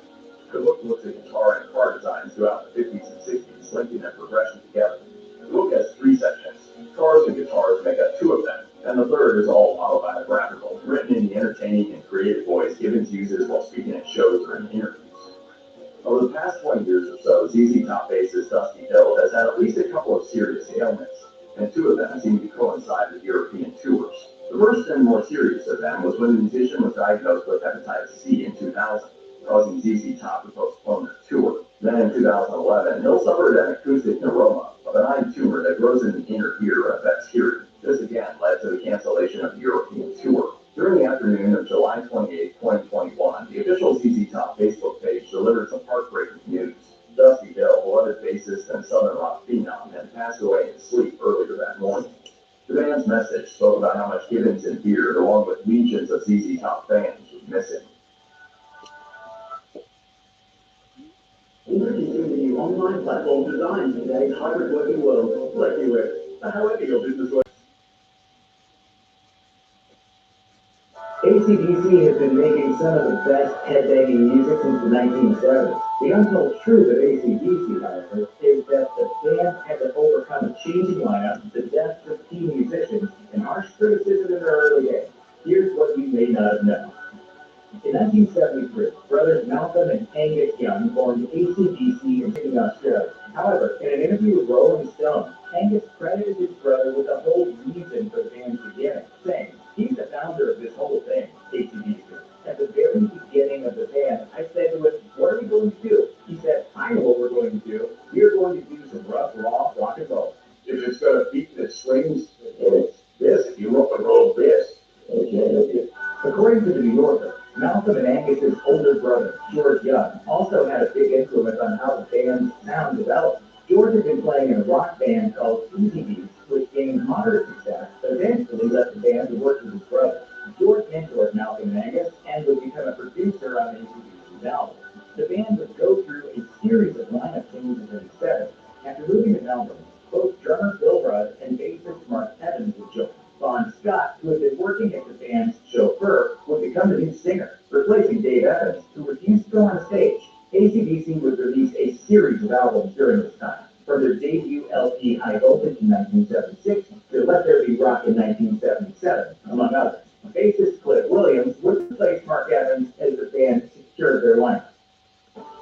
The book looks at guitar and car designs throughout the 50s and 60s, linking their progression together. The book has 3 sections. Cars and guitars make up 2 of them, and the third is all autobiographical, written in the entertaining and creative voice Gibbons uses while speaking at shows or in interviews. Over the past 20 years or so, ZZ Top bassist Dusty Hill has had at least a couple of serious ailments, and 2 of them seem to coincide with European tours. The first and more serious of them was when the musician was diagnosed with hepatitis C in 2000, causing ZZ Top to postpone their tour. Then in 2011, Hill suffered an acoustic neuroma, a benign tumor that grows in the inner ear and affects hearing. This again led to the cancellation of the European tour. During the afternoon of July 28, 2021, the official ZZ Top Facebook page delivered some heartbreaking news. Dusty Hill, beloved bassist and Southern rock phenom, had passed away in sleep earlier that morning. The band's message spoke about how much Gibbons endeared, along with legions of ZZ Top fans, was missing. Introducing the new online platform designed for today's hybrid working world, FlexiWeb. However your business works. AC/DC has been making some of the best head-banging music since the 1970s. The untold truth of AC/DC, however, is that the band had to overcome a changing lineup, the deaths of key musicians, and harsh criticism in their early days. Here's what you may not have known. In 1973, brothers Malcolm and Angus Young formed AC/DC in Sydney, Australia. However, in an interview with Rolling Stone, Angus credited his brother with the whole reason for the band's beginning, saying, "He's the founder of this whole thing, AC/DC. At the very beginning of the band, I said to him, 'What are we going to do?' He said, 'I know what we're going to do. We're going to do some rough, raw rock and roll. If it's got a beat that swings, and it's this, if you rock and roll this, okay. According to the New Yorker, Malcolm and Angus's older brother, influence on how the band's sound developed. George had been playing in a rock band called Easy Beats, which gained moderate success, but eventually left the band to work with his brother. George mentored Malcolm and Angus and would become a producer on ACDC's album. The band would go through a series of lineup changes in the 70s. After moving to Melbourne, both drummer Bill Rudd and bassist Mark Evans would join. Bon Scott, who had been working as the band's chauffeur, would become the new singer, replacing Dave Evans, who refused to go on stage. AC/DC would release a series of albums during this time, from their debut LP High Voltage in 1976 to Let There Be Rock in 1977, among others. Bassist Cliff Williams would replace Mark Evans as the band secured their lineup.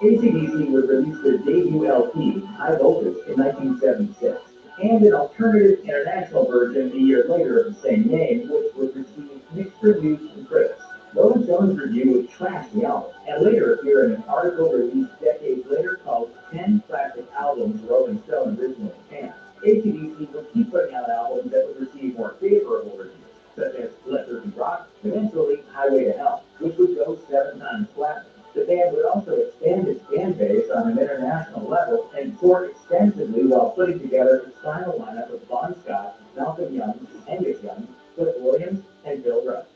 AC/DC would release their debut LP, High Voltage, in 1976, and an alternative international version a year later of the same name, which would receive mixed reviews from critics. Rolling Stone's review would trash the album, and later appear in an article released decades later called 10 Classic Albums Rolling Stone Originally Fan. AC/DC would keep putting out albums that would receive more favorable reviews, such as Let There Be Rock, eventually Highway to Hell, which would go 7 times platinum. The band would also expand its fan base on an international level and tour extensively while putting together its final lineup of Bon Scott, Malcolm Young, Angus Young, Cliff Williams, and Bill Rudd.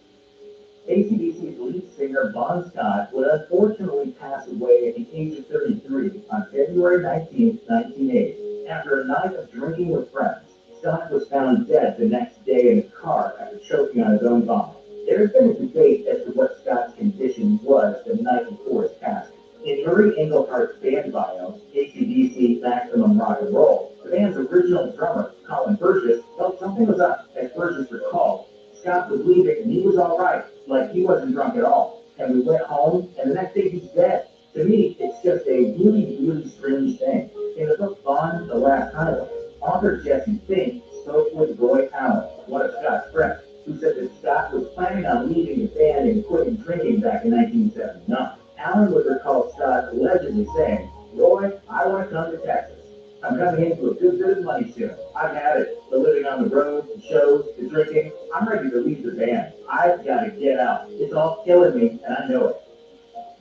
AC/DC's lead singer Bon Scott would unfortunately pass away at the age of 33 on February 19, 1980. After a night of drinking with friends, Scott was found dead the next day in his car after choking on his own vomit. There has been a debate as to what Scott's condition was the night before his passing. In Murray Englehart's band bio, AC/DC Maximum Rock and Roll, the band's original drummer, Colin Burgess, felt something was up. As Burgess recalled, Scott was leaving and he was all right, like he wasn't drunk at all. And we went home, and the next day he's dead. To me, it's just a really, really strange thing. In the book Bon, The Last Highway, author Jesse Fink spoke with Roy Allen, one of Scott's friends, who said that Scott was planning on leaving the band and quitting drinking back in 1979. Allen would recall Scott allegedly saying, "Roy, I want to come to Texas. I'm coming into a good bit of money soon. I've had it. The living on the road, the shows, the drinking. I'm ready to leave the band. I've got to get out. It's all killing me, and I know it."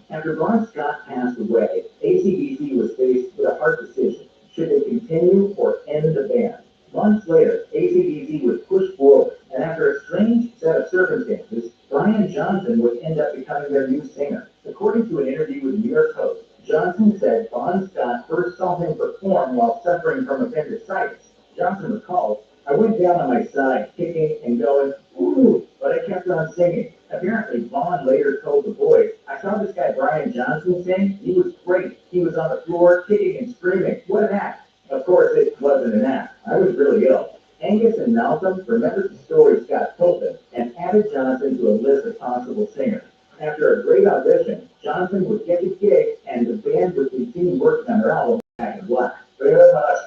After Bon Scott passed away, AC/DC was faced with a hard decision. Should they continue or end the band? Months later, AC/DC would push forward, and after a strange set of circumstances, Brian Johnson would end up becoming their new singer. According to an interview with New York Post, Johnson said Bon Scott first saw him perform while suffering from appendicitis. Johnson recalled, "I went down on my side, kicking and going, ooh, but I kept on singing." Apparently, Bon later told the boys, "I saw this guy Brian Johnson sing. He was great. He was on the floor, kicking and screaming. What an act." Of course, it wasn't an act. I was really ill. Angus and Malcolm remembered the story Scott told them and added Johnson to a list of possible singers. After a great audition, Johnson would get the gig and the band would continue working on their album, Back in Black.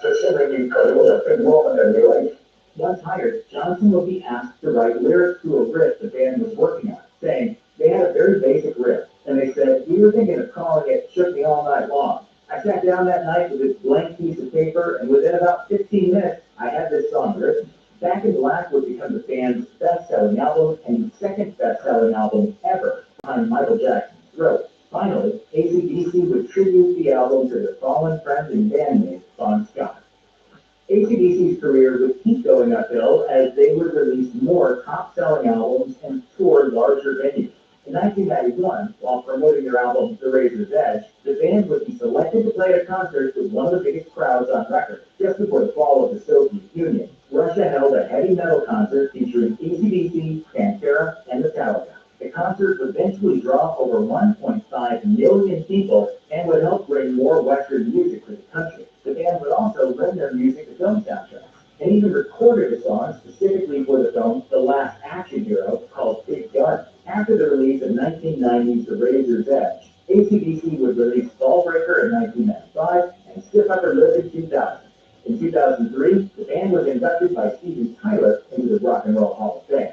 Specifically, because it was a big moment in their life. Once hired, Johnson would be asked to write lyrics to a riff the band was working on, saying they had a very basic riff, and they said, "We were thinking of calling it Shook Me All Night Long." I sat down that night with this blank piece of paper, and within about 15 minutes, I had this song written. Back in Black would become the band's best-selling album and the second best-selling album ever, behind Michael Jackson's Thriller. Finally, AC/DC would tribute the album to their fallen friend and bandmate, Bon Scott. AC/DC's career would keep going uphill as they would release more top-selling albums and tour larger venues. In 1991, while promoting their album The Razor's Edge, the band would be selected to play at a concert with one of the biggest crowds on record. Just before the fall of the Soviet Union, Russia held a heavy metal concert featuring AC/DC, Pantera, and Metallica. The concert would eventually draw over 1.5 million people and would help bring more Western music to the country. The band would also lend their music to film soundtracks, and even recorded a song specifically for the film The Last Action Hero called Big Gun. After the release of 1990's The Razor's Edge, AC/DC would release Ballbreaker in 1995 and Stiff Upper Lip in 2000. In 2003, the band was inducted by Steven Tyler into the Rock and Roll Hall of Fame.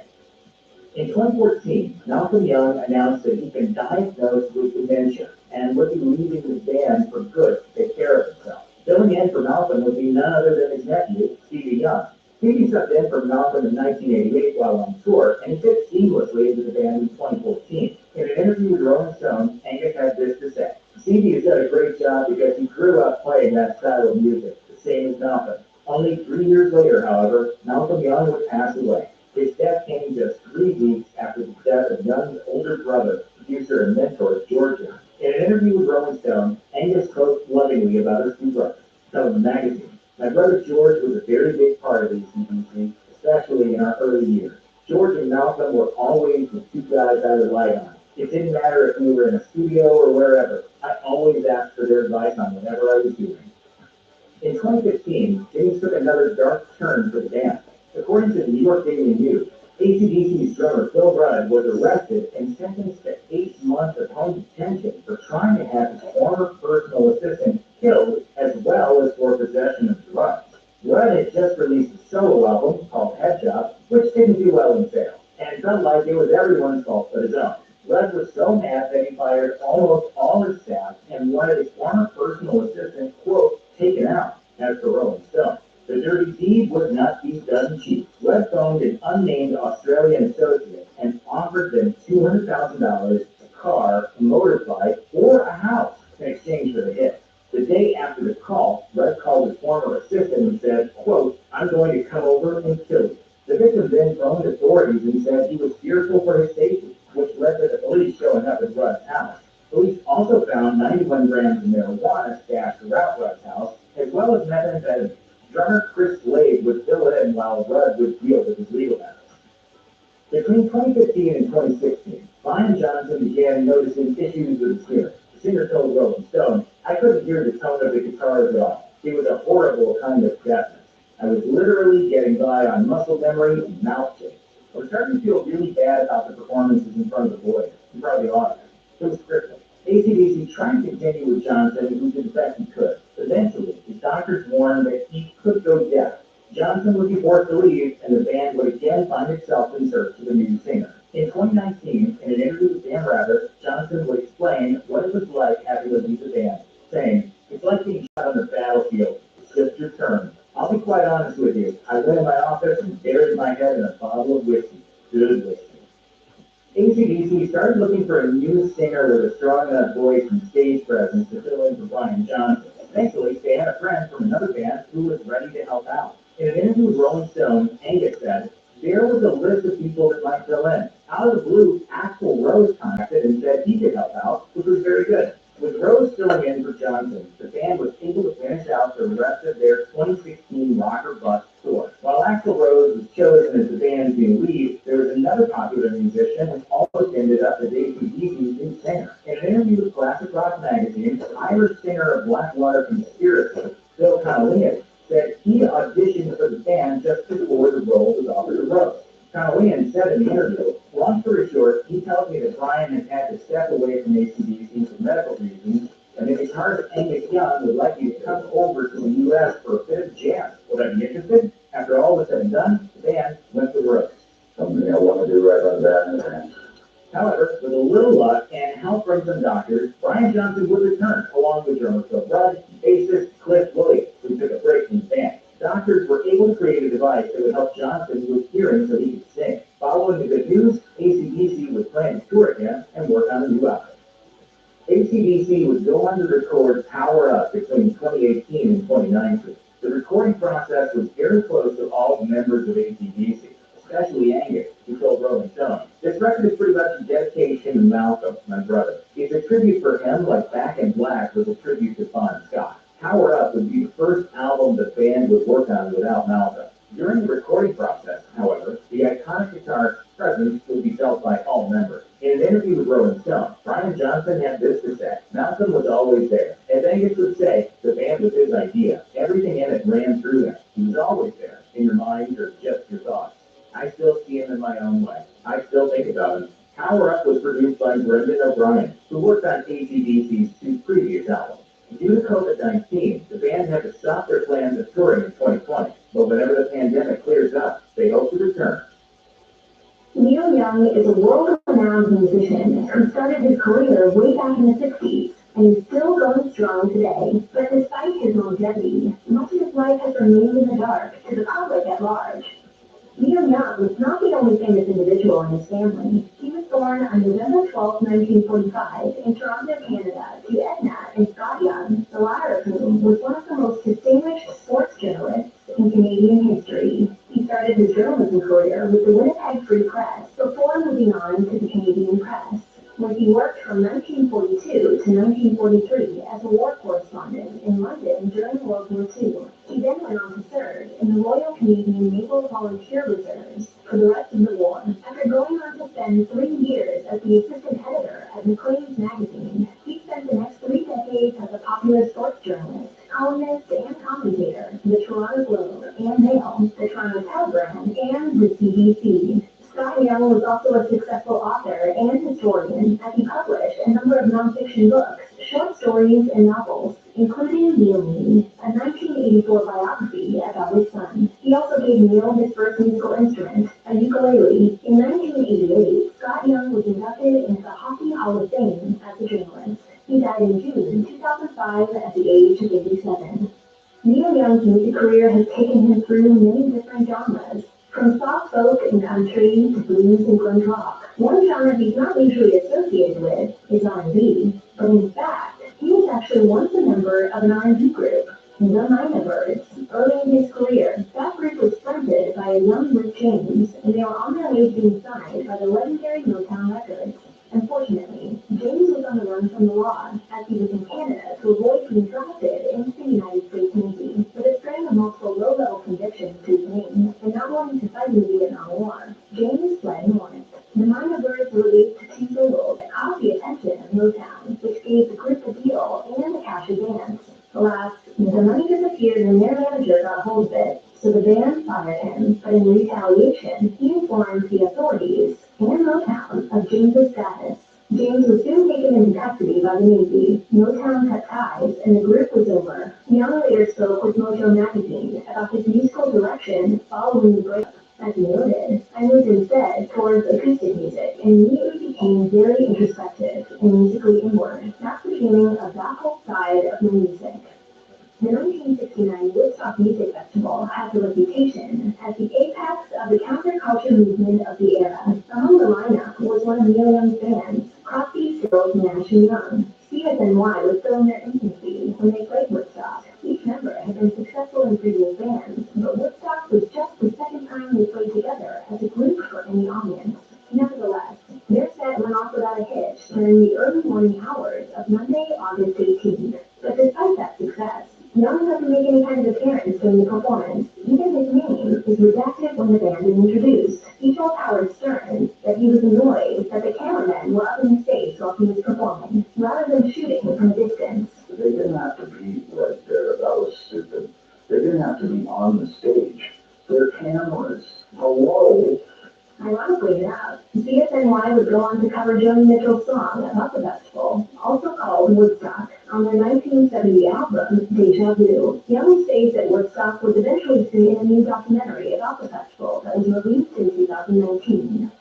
In 2014, Malcolm Young announced that he'd been diagnosed with dementia and would be leaving the band for good to take care of himself. Filling in for Malcolm would be none other than his nephew, Stevie Young. Stevie subbed in for Malcolm in 1988 while on tour, and he fit seamlessly into the band in 2014. In an interview with Rolling Stone, Angus had this to say: "Stevie has done a great great job because he grew up playing that style of music, the same as Malcolm. Only 3 years later, however, Malcolm Young would pass away. His death came just 3 weeks after the death of Young's older brother, producer and mentor, George Young. In an interview with Rolling Stone, Angus spoke lovingly about his two brothers, telling the magazine, "My brother George was a very big part of AC/DC, especially in our early years. George and Malcolm were always the two guys I relied on. It didn't matter if we were in a studio or wherever. I always asked for their advice on whatever I was doing." In 2015, things took another dark turn for the band. According to the New York Daily News, AC/DC's drummer Phil Rudd was arrested and sentenced to 8 months of home detention for trying to have his former personal assistant killed, as well as for possession of drugs. Rudd had just released a solo album called Head Shop, which didn't do well in sales, and felt like it was everyone's fault but his own. Rudd was so mad that he fired almost all his staff and wanted his former personal assistant, quote, taken out, as per Rolling Stone. The dirty deed would not be done cheap. Rudd phoned an unnamed Australian associate and offered them $200,000, a car, a motorbike, or a house in exchange for the hit. The day after the call, Rudd called his former assistant and said, quote, "I'm going to come over and kill you." The victim then phoned authorities and said he was fearful for his safety, which led to the police showing up at Rudd's house. Police also found 91 grams of marijuana stashed around Rudd's house, as well as methamphetamine. Drummer Chris Slade would fill in while Rudd would deal with his legal matters. Between 2015 and 2016, Brian Johnson began noticing issues with his hearing. The singer told Rolling Stone, "I couldn't hear the tone of the guitars at all. It was a horrible kind of deafness. I was literally getting by on muscle memory and mouth shape. I was starting to feel really bad about the performances in front of the boys. You probably ought to. It was scripted." AC/DC tried to continue with Johnson, who did the best he could. Eventually, his doctors warned that he could go deaf. Johnson would be forced to leave, and the band would again find itself in search of a new singer. In 2019, in an interview with Dan Rather, Johnson would explain what it was like having to leave the band, saying, "It's like being shot on the battlefield. It's just your turn. I'll be quite honest with you. I went in my office and buried my head in a bottle of whiskey. Good whiskey." AC/DC started looking for a new singer with a strong enough voice and stage presence to fill in for Brian Johnson. Eventually, they had a friend from another band who was ready to help out. In an interview with Rolling Stone, Angus said, "There was a list of people that might fill in. Out of the blue, Axl Rose contacted and said he could help out, which was very good." With Rose filling in for Johnson, the band was able to finish out the rest of their 2016 Rocker Bust tour. While Axl Rose was chosen as the band's new lead, there was another popular musician who almost ended up as AC/DC's new singer. In an interview with Classic Rock magazine, Irish singer of Blackwater Conspiracy, Phil Connolly, said he auditioned for the band just before the role was offered to Rose. Connolly said in the interview, "Long story short, he tells me that Brian has had to step away from AC/DC for medical reasons, and the guitarist Angus Young would like you to come over to the U.S. for a bit of jam. Would I be interested?" After all was said and done, the band went with Rose. Something I want to do right on that. However, with a little luck and help from some doctors, Brian Johnson would return, along with drummer Phil Rudd and bassist Cliff Williams, who took a break from the band. Doctors were able to create a device that would help Johnson with hearing so he could sing. Following the good news, AC/DC would plan to tour again and work on a new album. AC/DC would go on to record Power Up between 2018 and 2019. The recording process was very close to all the members of AC/DC, especially Angus, who told Rolling Stone, "This record is pretty much a dedication to Malcolm, my brother. It's a tribute for him like Back in Black was a tribute to Bon Scott. Power Up would be the first album the band would work on without Malcolm." During the recording process, however, the iconic guitarist's presence would be felt by all members. In an interview with Rolling Stone, Brian Johnson had this to say, "Malcolm was always there. As Angus would say, the band was his idea. Everything in it ran through him. He was always there, in your mind or just your thoughts. I still see him in my own way. I still think about him." Power Up was produced by Brendan O'Brien, who worked on AC/DC's 2 previous albums. Due to COVID-19, the band had to stop their plans of touring in 2020, but whenever the pandemic clears up, they hope to return. Neil Young is a world-renowned musician who started his career way back in the 60s and is still going strong today. But despite his longevity, much of his life has remained in the dark to the public at large. Neil Young was not the only famous individual in his family. He was born on November 12, 1945, in Toronto, Canada, to Edna and Scott Young. was one of the most distinguished sports journalists in Canadian history. He started his journalism career with the Winnipeg Free Press before moving on to the Canadian Press, where he worked from 1942 to 1943 as a war correspondent in London during World War II. He then went on to serve in the Royal Canadian Naval Volunteer Reserves for the rest of the war. After going on to spend 3 years as the assistant editor at Maclean's magazine, he spent the next 3 decades as a popular sports journalist, columnist, and commentator for the Toronto Globe and Mail, the Toronto Telegram, and the CBC. Scott Young was also a successful author and historian, as he published a number of nonfiction books, short stories, and novels, including Neil Mead, a 1984 biography about his son. He also gave Neil his first musical instrument, a ukulele. In 1988, Scott Young was inducted into the Hockey Hall of Fame as a journalist. He died in June 2005 at the age of 87. Neil Young's music career has taken him through many different genres, from soft folk and country to blues and grunge rock. One genre he's not usually associated with is R&B, but in fact, he was actually once a member of an R&B group, the Minor Birds. Early in his career, that group was fronted by a young Rick James, and they were on their way to being signed by the legendary Motown Records. Unfortunately, James was on the run from the law, as he was in Canada to avoid being drafted into the United States Navy, with a string of multiple low-level convictions to his name, and not wanting to fight in the Vietnam War. James fled north. The Minor Birds released 2 singles that caught the attention of Motown, which gave the group a deal and a cash advance. Alas, the money disappeared when their manager got hold of it, so the band fired him, but in retaliation, he informed the authorities and Motown of James's status. James was soon taken into custody by the Navy. Motown cut ties, and the group was over. Young later spoke with Mojo magazine about his musical direction following the breakup. As he noted, I moved instead towards acoustic music and immediately became very introspective and musically inward. That's the beginning of that whole side of my music. The 1969 Woodstock Music Festival has a reputation as the apex of the counterculture movement of the era. Among the lineup was one of Neil Young's bands, Crosby, Stills, Nash & Young. CSNY was still in their infancy when they played Woodstock. Each member had been successful in previous bands, but Woodstock was just the second time they played together as a group for any audience. Nevertheless, their set went off without a hitch during the early morning hours of Monday, August 18th. But despite that success, Young doesn't make any kind of appearance during the performance. Even his name is redacted when the band is introduced. He told Howard Stern that he was annoyed that the cameramen were up in his face while he was performing, rather than shooting from a distance. They didn't have to be right there. That was stupid. They didn't have to be on the stage. Their cameras. Hello? Ironically enough, CSNY would go on to cover Joni Mitchell's song about the festival, also called Woodstock, on their 1970 album, Deja Vu. Young states that Woodstock was eventually seen in a new documentary about the festival that was released in 2019.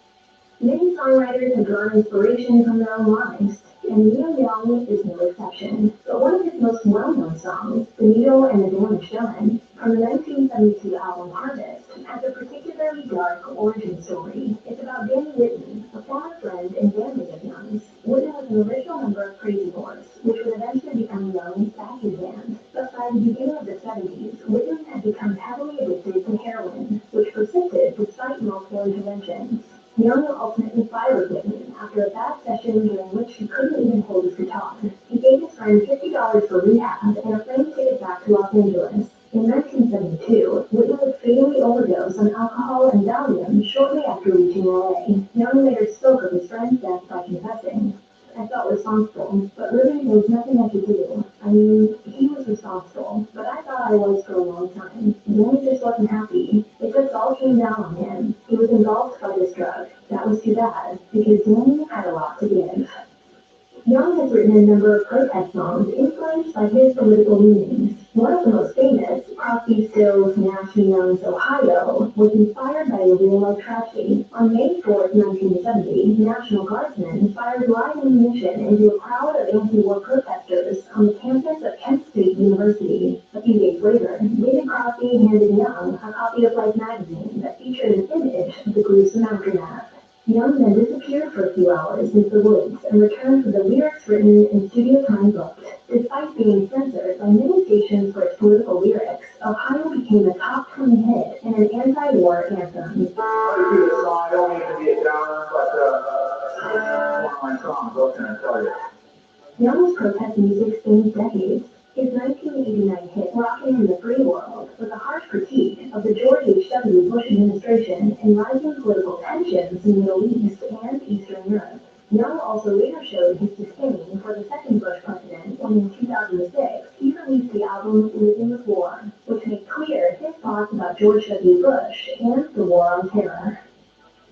Many songwriters have drawn inspiration from their own lives, and Neil Young is no exception. But one of his most well-known songs, The Needle and the Damage Done, from the 1972 album Harvest, has a particularly dark origin story. It's about Danny Whitten, a former friend and bandmate of Young's. Whitten was an original member of Crazy Horse, which would eventually become Young's backing band. But by the beginning of the 70s, Whitten had become heavily addicted to heroin, which persisted despite multiple interventions. Young ultimately fired Whitten after a bad session during which he couldn't even hold his guitar. He gave his friend $50 for rehab and a plane ticket back to Los Angeles. In 1972, Whitten would fatally overdose on alcohol and Valium shortly after reaching LA. Young later spoke of his friend's death by confessing, "I felt responsible, but really there was nothing I could do. I mean, he was responsible, but I thought I was for a long time. Danny just wasn't happy. It just all came down on him. He was engulfed by this drug. That was too bad, because Danny had a lot to give." Young has written a number of protest songs influenced by his political leanings. One of the most famous, Crosby, Stills, Nash & Young's Ohio, was inspired by a real-life tragedy. On May 4, 1970, National Guardsmen fired live ammunition into a crowd of anti-war protesters on the campus of Kent State University. A few days later, David Crosby handed Young a copy of Life magazine that featured an image of the gruesome aftermath. Young then disappeared for a few hours into the woods and returned with the lyrics written in studio time booked. Despite being censored by many stations for its political lyrics, Ohio became a top 20 hit and an anti-war anthem. I do this song, I don't mean to be a downer, but, it's one of my songs, what can I tell you? Young's protest music spans decades. His 1989 hit Rockin' in the Free World was a harsh critique of the George H.W. Bush administration and rising political tensions in the Middle East and Eastern Europe. Young also later showed his disdain for the second Bush president when in 2006 he released the album Living with War, which made clear his thoughts about George W. Bush and the war on terror.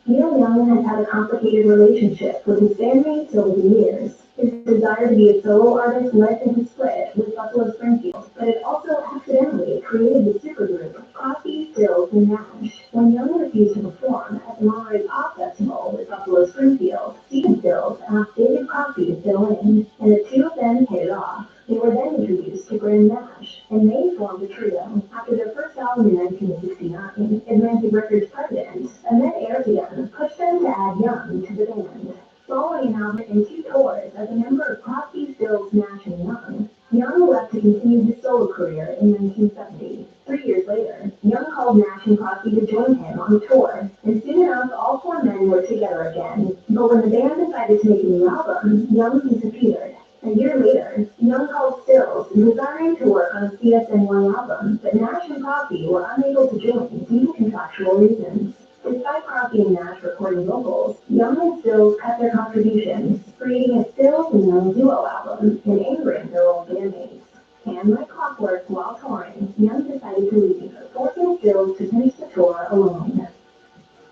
Neil Young has had a complicated relationship with his bandmates over the years. His desire to be a solo artist led to his split with Buffalo Springfield, but it also accidentally created the supergroup Crosby, Stills, and Nash. When Young refused to perform at the Monterey Pop Festival with Buffalo Springfield, Stephen Stills asked David Crosby to fill in, and the two of them hit it off. They were then introduced to Graham Nash, and they formed a trio. After their first album in 1969, Atlantic Records president, Ahmet Ertegun pushed them to add Young to the band. Following an album and 2 tours as a member of Crosby, Stills, Nash, and Young, Young left to continue his solo career in 1970. 3 years later, Young called Nash and Crosby to join him on the tour, and soon enough all 4 men were together again. But when the band decided to make a new album, Young disappeared. A year later, Young called Stills, desiring to work on a CSNY album, but Nash and Crosby were unable to join due to contractual reasons. Despite Crosby and Nash recording vocals, Young and Stills cut their contributions, creating a Stills and Young duo album and angering their old bandmates. And like clockwork while touring, Young decided to leave, forcing Stills to finish the tour alone.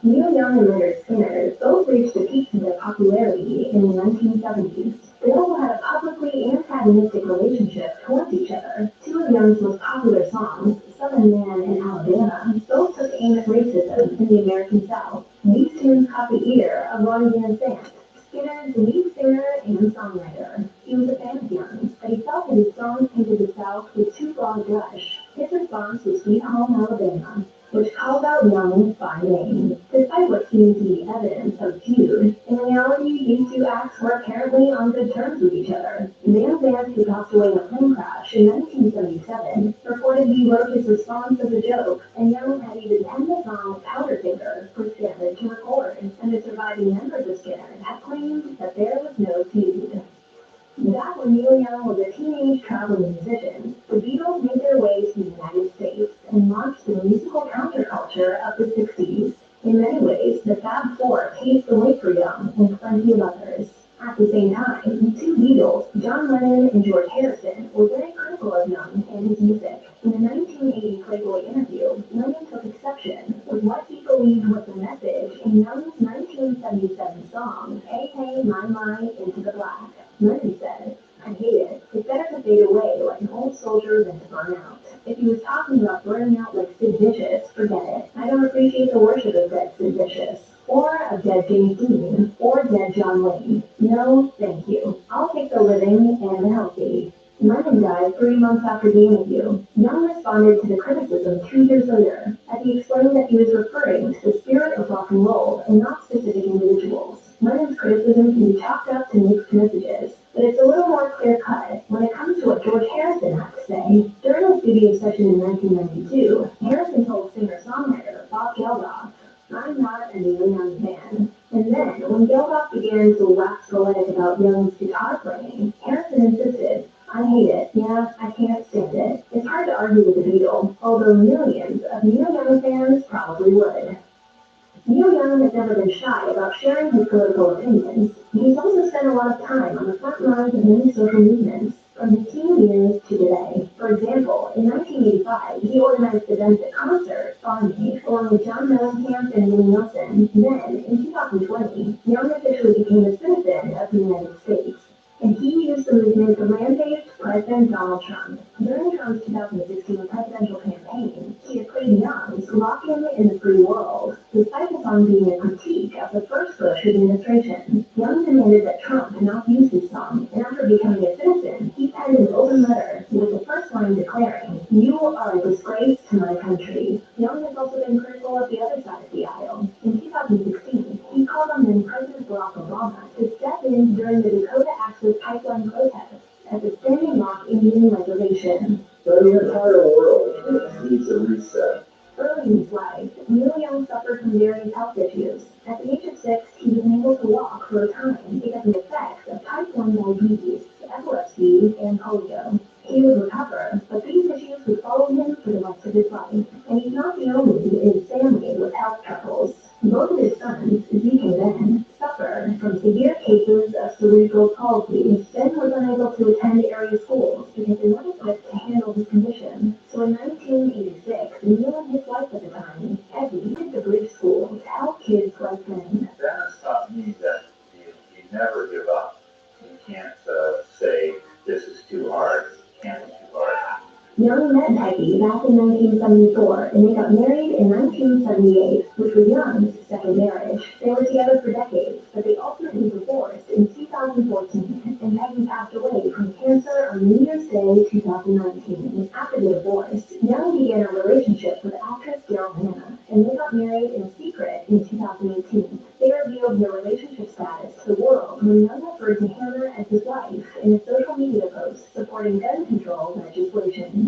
Neil Young and Leonard Skinner both reached the peak of their popularity in the 1970s. They also had a publicly antagonistic relationship towards each other. 2 of Young's most popular songs, Southern Man and Alabama, both took aim at racism in the American South. These tunes caught the ear of Ronnie Van Zant, Skinner's lead singer and songwriter. He was a fan of Young's, but he felt that his songs painted the South with too broad a brush. His response was Sweet Home Alabama, which called out Young by name. Despite what seemed to be evidence of feud, in reality, these 2 acts were apparently on good terms with each other. Van Zant, who passed away in a plane crash in 1977, reported he wrote his response as a joke, and Young had even penned the song Powderfinger for Skinner to record, and the surviving members of Skinner had claimed that there was no feud. Back when Neil Young was a teenage traveling musician, the Beatles made their way to the United States and launched the musical counterculture of the 60s. In many ways, the Fab Four paved the way for Young and plenty of others. At the same time, the 2 Beatles, John Lennon and George Harrison, were very critical of Young and his music. In a 1980 Playboy interview, Lennon took exception with what he believed was the message in Young's 1977 song, Hey Hey My My Into the Black. Lennon said, I hate it. It's better to fade away like an old soldier than to burn out. If he was talking about burning out like Sid Vicious, forget it. I don't appreciate the worship of dead Sid Vicious, or of dead James Dean, or dead John Wayne. No, thank you. I'll take the living and the healthy. Lennon died 3 months after the interview. Young responded to the criticism 2 years later, as he explained that he was referring to the spirit of rock and roll and not specific individuals. Lennon's criticism can be chalked up to mixed messages, but it's a little more clear-cut when it comes to what George Harrison had to say. During a studio session in 1992, Harrison told singer-songwriter Bob Geldof, I'm not a Neil Young fan. And then, when Geldof began to wax poetic about Young's guitar playing, Harrison insisted, I hate it. Yeah, I can't stand it. It's hard to argue with the Beatles, although millions of Neil Young fans probably would. Neil Young has never been shy about sharing his political opinions. He's also spent a lot of time on the front lines of many social movements, from his teen years to today. For example, in 1985, he organized the benefit concert, Farm Aid, along with John Mellencamp and Willie Nelson. Then, in 2020, Young officially became a citizen of the United States, and he used the movement to rampage President Donald Trump. During Trump's 2016 presidential campaign, he had played Young's Rockin' in the Free World. Despite the song being a critique of the first Bush administration, Young demanded that Trump not use his song, and after becoming a citizen, he penned an open letter with the first line declaring, You are a disgrace to my country. Young has also been critical of the other side of the aisle. In 2016, he called on then President Barack Obama to step in during the Dakota Access Pipeline protests as a standing rock revolution. So the entire world needs a reset. Early in his life, Neil Young suffered from various health issues. At the age of 6, he was unable to walk for a time because of the effects of type 1 diabetes, epilepsy, and polio. He would recover, but these issues would follow him for the rest of his life. And he's not the only in his family with health troubles. Both of his sons, Zeke and Ben, suffered from severe cases of cerebral palsy. Ben was unable to attend area schools because they weren't equipped to handle his condition. So in 1986, Neil and his wife at the time, Eddie, went to bridge school to help kids like Ben. Dennis taught me that you never give up. You can't say, this is too hard, can't be too hard. Young met Peggy back in 1974, and they got married in 1978, which was Young's second marriage. They were together for decades, but they ultimately divorced in 2014, and Peggy passed away from cancer on New Year's Day 2019. After the divorce, Young began a relationship with actress Daryl Hannah, and they got married in secret in 2018. They revealed their relationship status to the world when Young referred to Hannah as his wife in a social media post supporting gun control legislation.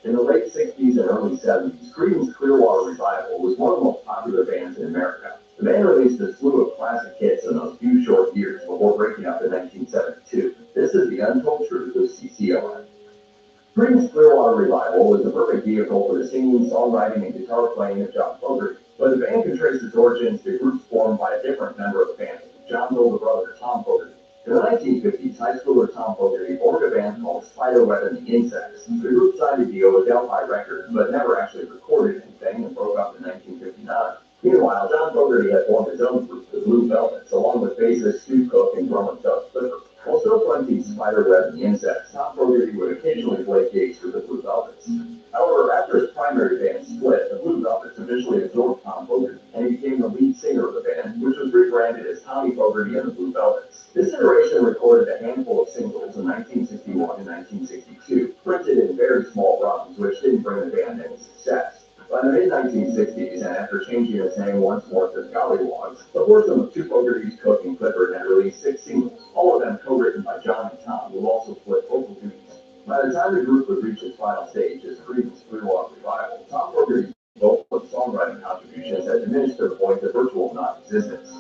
In the late 60s and early 70s, Creedence Clearwater Revival was one of the most popular bands in America. The band released a slew of classic hits in those few short years before breaking up in 1972. This is the untold truth of CCR. Creedence Clearwater Revival was the perfect vehicle for the singing, songwriting, and guitar playing of John Fogerty. But the band can trace its origins to groups formed by a different member of the family, John's older brother, Tom Fogerty. In the 1950s, high schooler Tom Fogerty formed a band called Spiderweb and the Insects. The group signed a deal with Delphi Records, but never actually recorded anything and broke up in 1959. Meanwhile, John Fogerty had formed his own group, the Blue Velvets, along with bassist Stu Cook and drummer Doug Clifford. While still fronting Spiderweb and the Insects, Tom Fogerty would occasionally play gigs for the Blue Velvets. However, after his primary band split, the Blue Velvets officially absorbed Tom Fogerty, and he became the lead singer of the band, which was rebranded as Tommy Fogerty and the Blue Velvets. This iteration recorded a handful of singles in 1961 and 1962, printed in very small runs, which didn't bring the band any success. By the mid-1960s, and after changing its name once more to Gollywogs, the foursome of two Fogertys, Cook, and Clifford had released 6 singles, all of them co-written by John and Tom, who also split vocal duties. By the time the group would reach its final stage as Creedence Clearwater Revival, Tom Fogerty's vocal and songwriting contributions had diminished to the point of virtual non-existence.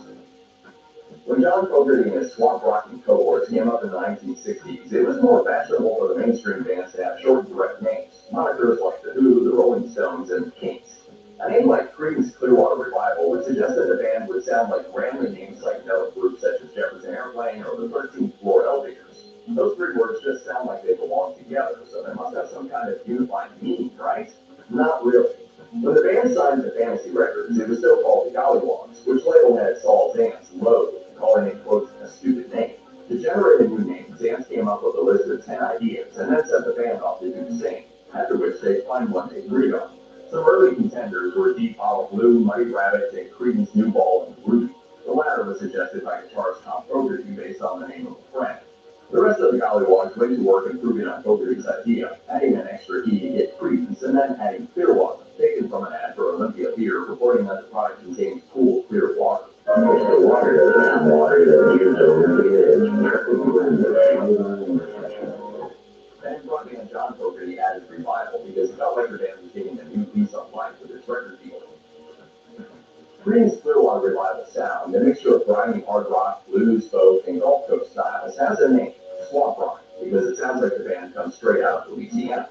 When John Fogerty and his swamp rocking cohorts came up in the 1960s, it was more fashionable for the mainstream bands to have short, direct names, monikers like The Who, the Rolling Stones, and the Kinks. A name like Creedence Clearwater Revival would suggest that the band would sound like rambling names psychedelic groups such as Jefferson Airplane or the 13th Floor Elevators. Those 3 words just sound like they belong together, so they must have some kind of unifying meaning, right? Not really. When the band signed to Fantasy Records, it was still called the Gollywogs, which label had Saul Zaentz loathed, calling it, quote, a stupid name. To generate a new name, Zaentz came up with a list of 10 ideas and then sent the band off to do the same, after which they find one they agreed on. Some early contenders were Deep Hollow Blue, Muddy Rabbit, and Creedence New Ball, and Rudy. The latter was suggested by guitarist Tom Fogerty based on the name of a friend. The rest of the Gollywogs went to work improving on Fogerty's idea, adding an extra E to get Creedence, and then adding Clearwater, taken from an ad for Olympia Beer, reporting that the product contains cool, clear water. It's the water, the water that gives Olympia Then frontman John Fogerty added Revival because he felt like the band was getting a new lease on life with its record deal. Creedence Clearwater Revival sound, a mixture of grimy hard rock, blues, folk, and Gulf Coast styles, has a name, Swamp Rock, because it sounds like the band comes straight out of Louisiana.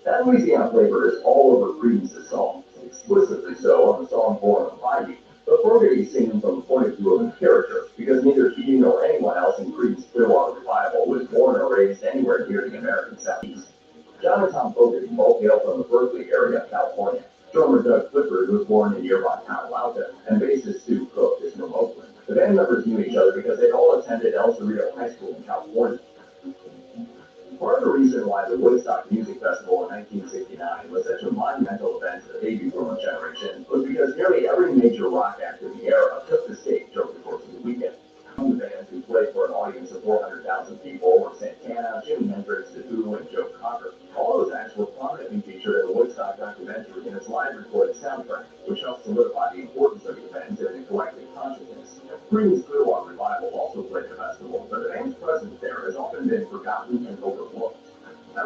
That Louisiana flavor is all over Creedence's songs, explicitly so on the song Born on the Bayou. But Fogerty is singing from the point of view of a character, because neither he nor anyone else in Creedence Clearwater Revival was born or raised anywhere near the American Southeast. John and Tom Fogerty both hail from the Berkeley area of California. Drummer Doug Clifford was born in nearby Palo Alto, and bassist Stu Cook is from Oakland. The band members knew each other because they'd all attended El Cerrito High School in California. Part of the reason why the Woodstock Music Festival in 1969 was such a monumental event to the baby boomer generation was because nearly every major rock act of the era took the stage over the course of the weekend. Among the bands who played for an audience of 400,000 people were Santana, Jimi Hendrix, The Who, and Joe Cocker. All those acts were prominently featured in the Woodstock documentary in its live recorded soundtrack, which helped solidify the importance of the event in the collective consciousness. Creedence Clearwater Revival also played the festival, but the band's presence there has often been forgotten and overlooked. At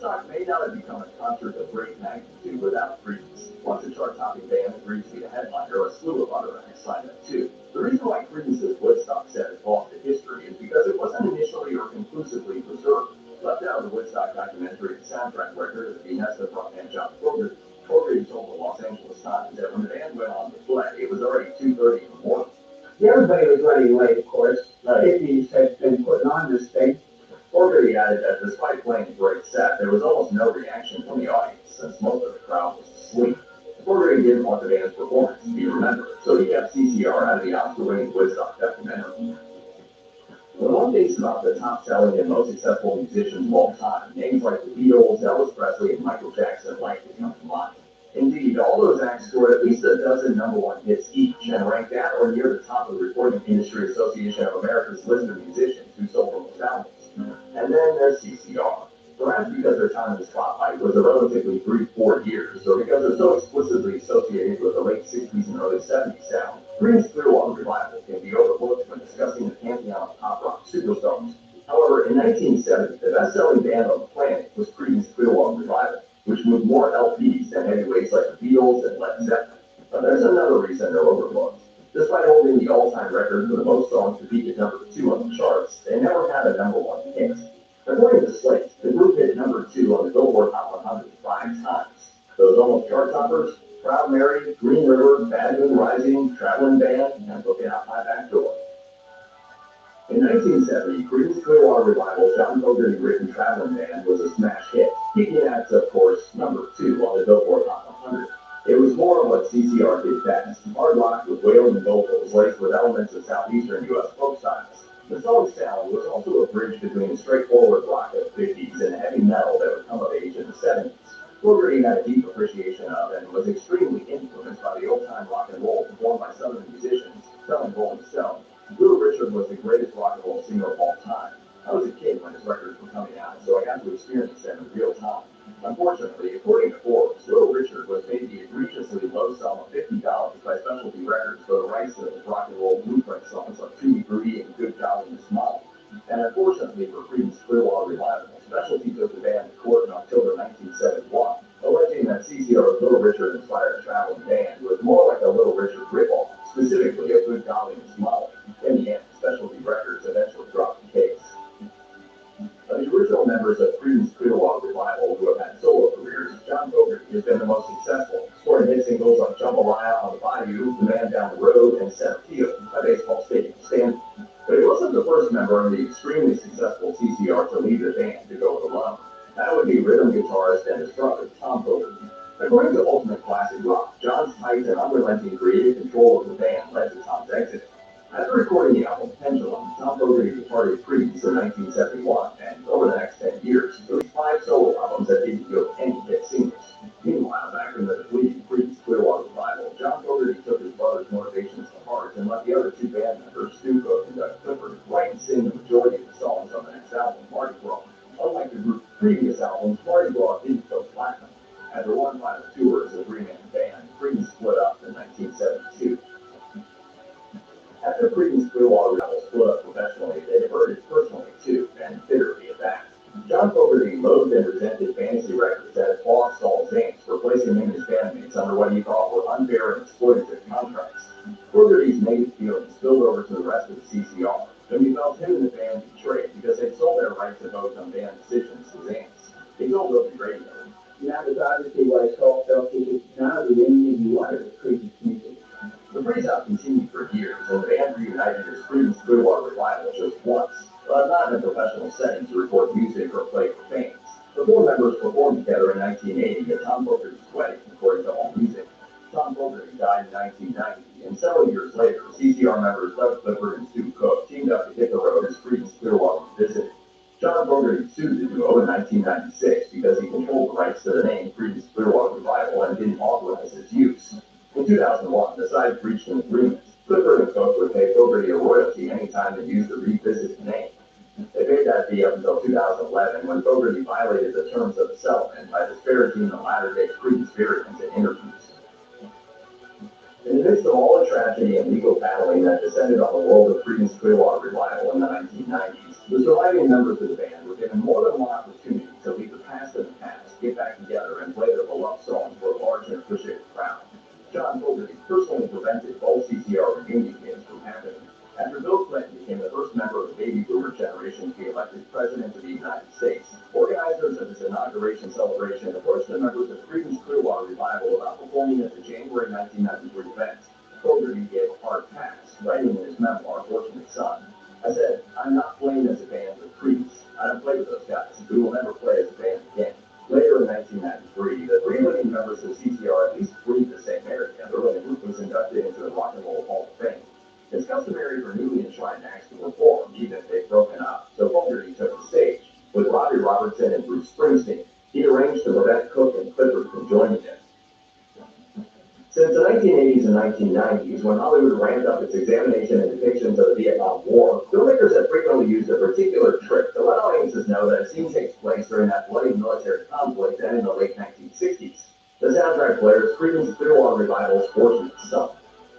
Woodstock may not have become a concert of great magnitude without Creedence. Once a chart-topping band agreed to be a headliner, a slew of other acts signed up too. The reason why Creedence's Woodstock set has lost to history is because it wasn't initially or conclusively preserved. Left out of the Woodstock documentary and soundtrack record of the behest of frontman John Fogerty. Fogerty told the Los Angeles Times that when the band went on to play, it was already 2:30 in the morning. Everybody was running late, of course. The hippies had been putting on this thing. Fogerty added that despite playing a great set, there was almost no reaction from the audience, since most of the crowd was asleep. Fogerty didn't want the band's performance to be remembered, so he kept CCR out of the Oscar-winning Woodstock documentary. When one thinks about the top-selling and most successful musicians of all time, names like the Beatles, Elvis Presley, and Michael Jackson likely come to mind. Indeed, all those acts scored at least a dozen #1 hits each and ranked at or near the top of the Recording Industry Association of America's list of musicians who sold the most albums. And then there's CCR. Perhaps because their time in the spotlight was a relatively brief 4 years, or because they're so explicitly associated with the late 60s and early 70s sound, Creedence Clearwater Revival can be overlooked when discussing the pantheon of pop rock superstars. However, in 1970, the best-selling band on the planet was Creedence Clearwater Revival, which moved more LPs than heavyweights like the Beatles and Led Zeppelin. But there's another reason they're overlooked. Despite holding the all-time record for the most songs to peak at #2 on the charts, they never had a #1 hit. According to Slate, the group hit #2 on the Billboard Hot 100 5 times. Those almost chart toppers: Proud Mary, Green River, Bad Moon Rising, Traveling Band, and Looking Out My Back Door. In 1970, Creedence Clearwater Revival's John Fogerty written Traveling Band was a smash hit, peaking at, of course, #2 on the Billboard Hot 100. It was more of what CCR did best, hard rock with wailing vocals laced with elements of southeastern U.S. folk styles. The song's sound was also a bridge between straightforward rock of the 50s and heavy metal that would come of age in the 70s. Fogerty had a deep appreciation of and was extremely influenced by the old-time rock and roll performed by Southern musicians, telling Rolling Stone, "Little Richard was the greatest rock and roll singer of all time. I was a kid when his records were coming out, so I got to experience them in real time. Unfortunately, according to Forbes, Little Richard was paid the egregiously low sum of $50 by Specialty Records for the rights to his rock and roll blueprint songs like Tutti Frutti and Good Golly Miss Molly. And unfortunately for Creedence Clearwater Revival, Specialty took the band to court in October 1971, alleging that CCR's Little Richard-inspired Traveling Band was more like a Little Richard ripoff, specifically a Good Golly Miss Molly. In the end, Specialty Records eventually dropped the case. Of the original members of Creedence Clearwater Revival who have had solo careers, John Fogerty has been the most successful, scoring hit singles like Jambalaya on the Bayou, The Man Down the Road, and Center Field, a baseball stadium stand. But he wasn't the first member of the extremely successful CCR to leave the band to go it alone. That would be rhythm guitarist and his brother, Tom Fogerty. According to Ultimate Classic Rock, John's tight and unrelenting creative control of the band led to Tom's exit. After recording the album Pendulum, Tom Fogerty departed Creedence in 1971, and over the next 10 years, released 5 solo albums that didn't yield any hit singles. Meanwhile, back in the depleting Creedence Clearwater Revival, John Fogerty took his brother's motivations to heart and let the other 2 band members, Stu Cook and Doug Clifford, write and sing the majority of the songs on the next album, Mardi Gras. Unlike the group's previous albums, Mardi Gras didn't go platinum. After one final tour as a 3-man band, Creedence split up in 1972. After Creedence Clearwater Revival split up professionally, they diverted personally too, and bitterly at that. John Fogerty loathed and resented Fantasy Records that had bought Saul Zaentz for placing him and his bandmates under what he thought were unfair and exploitative contracts. Fogerty's negative feelings spilled over to the rest of the CCR, and he felt him and the band betrayed because they sold their right to vote on band decisions to Zaentz. He told Open Radio, "That was obviously why Saul felt he could not do anything he wanted with Creedence music." The freeze-out continued for years, and the band reunited as Creedence Clearwater Revival just once, but not in a professional setting to record music or play for fans. The 4 members performed together in 1980 at Tom Fogerty's wedding, according to AllMusic. Tom Fogerty died in 1990, and several years later, CCR members Doug Clifford and Stu Cook teamed up to hit the road as Creedence Clearwater visited. John Fogerty sued the duo in 1996 because he controlled the rights to the name Creedence Clearwater Revival and didn't authorize its use. In 2001, the sides reached an agreement. Clifford and Cook would pay Fogerty a royalty anytime they used the revisited name. They paid that fee up until 2011, when Fogerty violated the terms of the settlement by disparaging the latter-day Creedence variants in interviews. In the midst of all the tragedy and legal battling that descended on the world of Creedence Clearwater Revival in the 1990s, the surviving members of the band were given more than one opportunity to leave the past in the announcers of his inauguration celebration approached the members of Creedence Clearwater Revival about performing at the January 1993 event. Fogerty gave a hard pass, writing in his memoir, Fortunate Son. I said, I'm not playing as a band with Creedence. I don't play with those guys. We will never play as a band again. Later in 1993, the three living members of CCR at least breathed the same air together when the group was inducted into the Rock and Roll Hall of Fame. It's customary for newly enshrined acts to perform, even if they've broken up, so Fogerty took the stage. With Robbie Robertson and Bruce Springsteen, he arranged for Yvette Cook and Clifford to join him. Since the 1980s and 1990s, when Hollywood ramped up its examination and depictions of the Vietnam War, filmmakers have frequently used a particular trick to let audiences know that a scene takes place during that bloody military conflict and in the late 1960s. The soundtrack plays Creedence Clearwater Revival's Fortunate Son.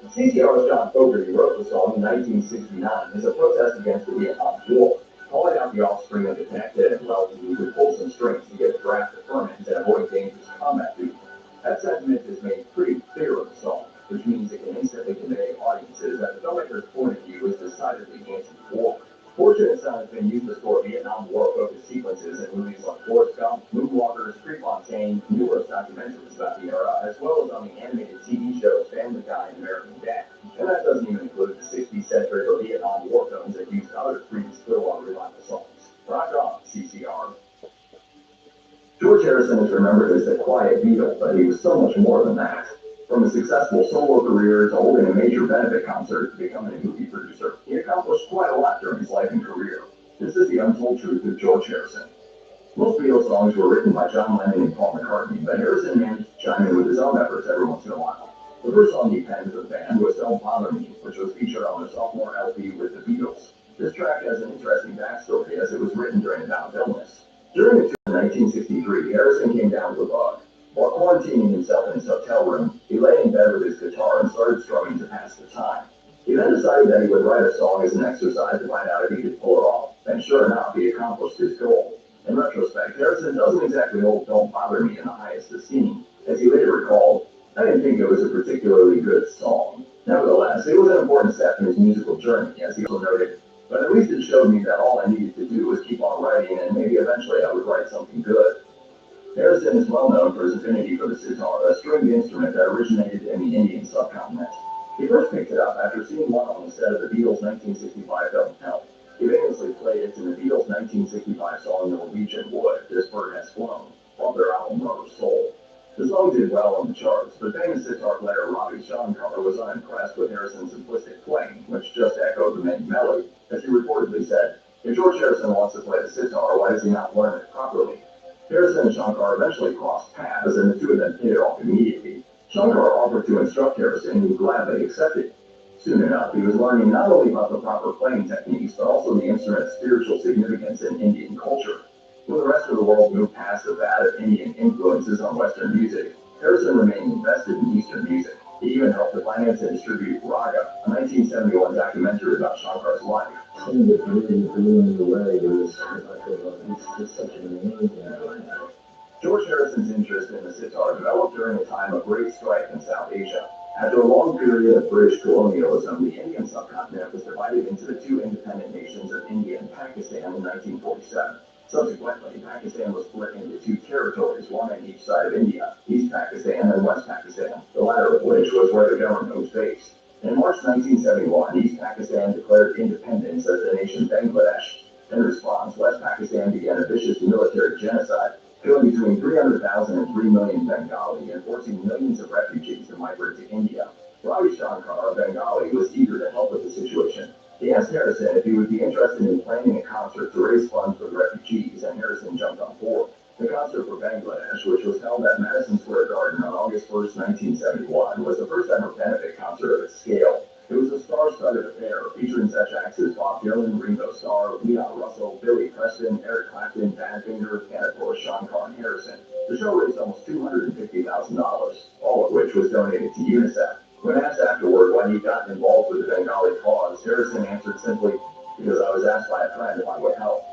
CCR's John Fogerty wrote the song in 1969 as a protest against the Vietnam War, calling out the offspring of the connected and wealthy who could pull some strings to get a draft deferment and avoid dangerous combat duty. That sentiment is made pretty clear in the song, which means it can instantly convey to audiences that the filmmaker's point of view is decidedly anti-war. Fortunate Son has been used to score Vietnam War-focused sequences in movies like Forrest Gump, Moonwalkers, Prefontaine, numerous documentaries about the era, as well as on the animated TV shows Family Guy and American Dad. And that doesn't even include the 60s centric or Vietnam War films that used other Creedence Clearwater Revival songs. Rock on, CCR. George Harrison is remembered as the quiet Beatle, but he was so much more than that. From a successful solo career to holding a major benefit concert to becoming a movie producer, he accomplished quite a lot during his life and career. This is the untold truth of George Harrison. Most Beatles songs were written by John Lennon and Paul McCartney, but Harrison managed to chime in with his own efforts every once in a while. The first song he penned for the band was Don't Bother Me, which was featured on their sophomore LP with the Beatles. This track has an interesting backstory as it was written during a bout of illness. During the tour in 1963, Harrison came down with a bug. While quarantining himself in his hotel room, he lay in bed with his guitar and started strumming to pass the time. He then decided that he would write a song as an exercise to find out if he could pull it off, and sure enough, he accomplished his goal. In retrospect, Harrison doesn't exactly hold Don't Bother Me in the highest esteem. As he later recalled, I didn't think it was a particularly good song. Nevertheless, it was an important step in his musical journey, as he also noted, but at least it showed me that all I needed to do was keep on writing, and maybe eventually I would write something good. Harrison is well known for his affinity for the sitar, a stringed instrument that originated in the Indian subcontinent. He first picked it up after seeing one on the set of the Beatles' 1965 film Help. He famously played it in the Beatles' 1965 song Norwegian Wood, This Bird Has Flown, off their album Rubber Soul. The song did well on the charts, but famous sitar player Ravi Shankar was unimpressed with Harrison's simplistic playing, which just echoed the main melody, as he reportedly said, if George Harrison wants to play the sitar, why does he not learn it properly? Harrison and Shankar eventually crossed paths, and the two of them hit it off immediately. Shankar offered to instruct Harrison, who gladly accepted. Soon enough, he was learning not only about the proper playing techniques, but also the instrument's spiritual significance in Indian culture. When the rest of the world moved past the vat of Indian influences on Western music, Harrison remained invested in Eastern music. He even helped to finance and distribute Raga, a 1971 documentary about Shankar's life. Seemed to really blew me away. It was like, it's just such an amazing thing. George Harrison's interest in the sitar developed during a time of great strife in South Asia. After a long period of British colonialism, the Indian subcontinent was divided into the two independent nations of India and Pakistan in 1947. Subsequently, Pakistan was split into two territories, one on each side of India, East Pakistan and West Pakistan, the latter of which was where the government was based. In March 1971, East Pakistan declared independence as the nation Bangladesh. In response, West Pakistan began a vicious military genocide, killing between 300,000 and 3 million Bengali and forcing millions of refugees to migrate to India. Ravi Shankar, a Bengali, was eager to help with the situation. He asked Harrison if he would be interested in planning a concert to raise funds for the refugees, and Harrison jumped on board. The concert for Bangladesh, which was held at Madison Square Garden on August 1st, 1971, was the first ever benefit concert of its scale. It was a star-studded affair, featuring such acts as Bob Dylan, Ringo Starr, Leon Russell, Billy Preston, Eric Clapton, Badfinger, and of course Shankar and Harrison. The show raised almost $250,000, all of which was donated to UNICEF. When asked afterward why he'd gotten involved with the Bengali cause, Harrison answered simply, because I was asked by a friend if I would help.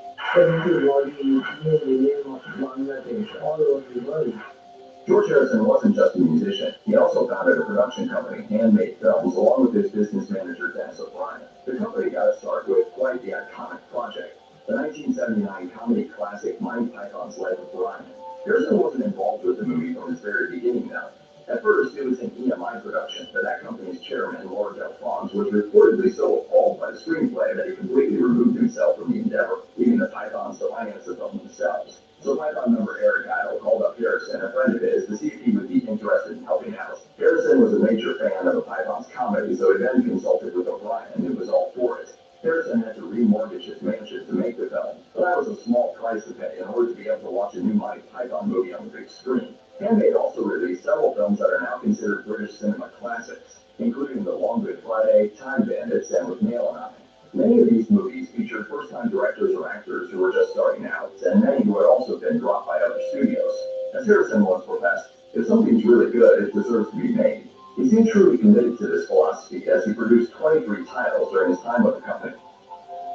George Harrison wasn't just a musician. He also founded a production company, Handmade Films, along with his business manager, Dennis O'Brien. The company got a start with quite the iconic project. the 1979 comedy classic Monty Python's Life of Brian. Harrison wasn't involved with the movie from its very beginning, though. At first, it was an EMI production, but that company's chairman, Laura Del Fons, was reportedly so appalled by the screenplay that he completely removed himself from the endeavor, leaving the Pythons to finance the film themselves. So Python member Eric Idle called up Harrison, a friend of his, to see if he would be interested in helping out. Harrison was a major fan of the Pythons comedy, so he then consulted with O'Brien, who was all for it. Harrison had to remortgage his mansion to make the film, but that was a small price to pay in order to be able to watch a new Monty Python movie on the big screen. Handmade also released several films that are now considered British cinema classics, including The Long Good Friday, Time Bandits, and With Mail and I. Many of these movies featured first-time directors or actors who were just starting out, and many who had also been dropped by other studios. As Harrison once professed, if something's really good, it deserves to be made. He seemed truly committed to this philosophy as he produced 23 titles during his time with the company.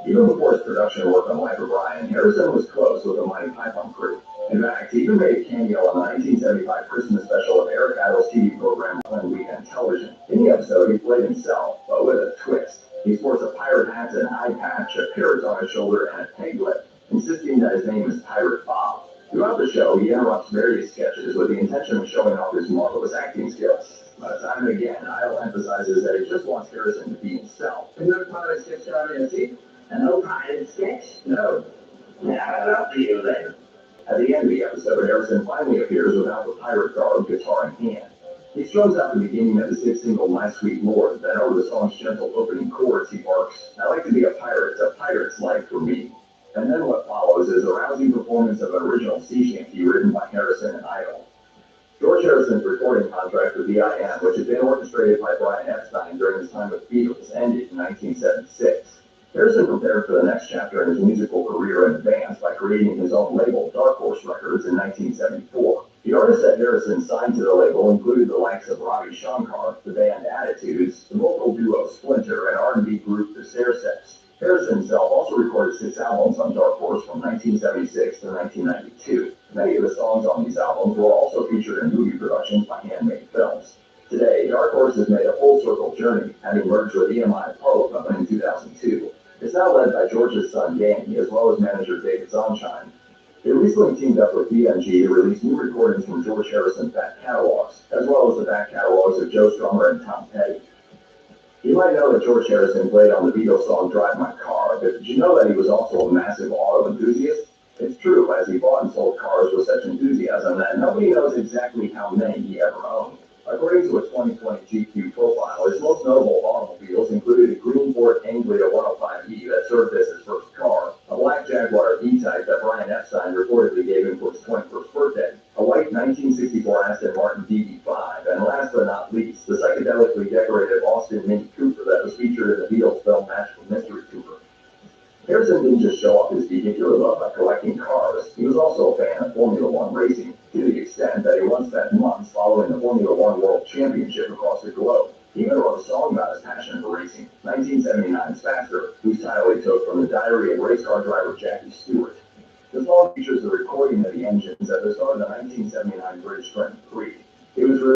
Even before his production work on Life of Brian, Harrison was close with the Monty Python crew. In fact, he even made a cameo on the 1975 Christmas special of Eric Idle's TV program on Weekend Television. In the episode, he played himself, but with a twist. He sports a pirate hat and eye patch, a parrot on his shoulder, and a piglet, insisting that his name is Pirate Bob. Throughout the show, he interrupts various sketches with the intention of showing off his marvelous acting skills. But time and again, Idle emphasizes that he just wants Harrison to be himself. And no pirate sketch started in a scene? An old pirate sketch? No. Now, up to you then. At the end of the episode, Harrison finally appears without the pirate garb, guitar in hand. He strums out the beginning of his hit single, My Sweet Lord, then over the song's gentle opening chorus, he barks, I like to be a pirate's life for me. And then what follows is a rousing performance of an original sea shanty written by Harrison and Idle. George Harrison's recording contract with EIM, which had been orchestrated by Brian Epstein during his time with Beatles, ended in 1976. Harrison prepared for the next chapter in his musical career in advance by creating his own label, Dark Horse Records, in 1974. The artists that Harrison signed to the label included the likes of Ravi Shankar, the band Attitudes, the vocal duo Splinter, and R&B group The Stairsteps. Harrison himself also recorded 6 albums on Dark Horse from 1976 to 1992. Many of the songs on these albums were also featured in movie productions by Handmade Films. Today, Dark Horse has made a full-circle journey, having merged with EMI Apollo Company in 2002. It's now led by George's son Danny, as well as manager David Zonshine. They recently teamed up with BMG to release new recordings from George Harrison's back catalogs, as well as the back catalogs of Joe Strummer and Tom Petty. You might know that George Harrison played on the Beatles song Drive My Car, but did you know that he was also a massive auto enthusiast? It's true, as he bought and sold cars with such enthusiasm that nobody knows exactly how many he ever owned. According to a 2020 GQ profile, his most notable automobiles included a green Ford Anglia 105E that served as his first car, a black Jaguar E-Type that Brian Epstein reportedly gave him for his 21st birthday, a white 1964 Aston Martin DB5, and last but not least, the psychedelically decorated Austin Mini Cooper that was featured in the Beatles film Magical Mystery Cooper. Harrison didn't just show off his vehicular love by collecting cars, he was also a fan of Formula One racing, to the extent that he once spent months following the Formula One World Championship across the globe. He even wrote a song about his passion for racing, 1979's Faster, whose title he took from the diary of race car driver Jackie Stewart. The song features the recording of the engines at the start of the 1979 British Grand Prix. It was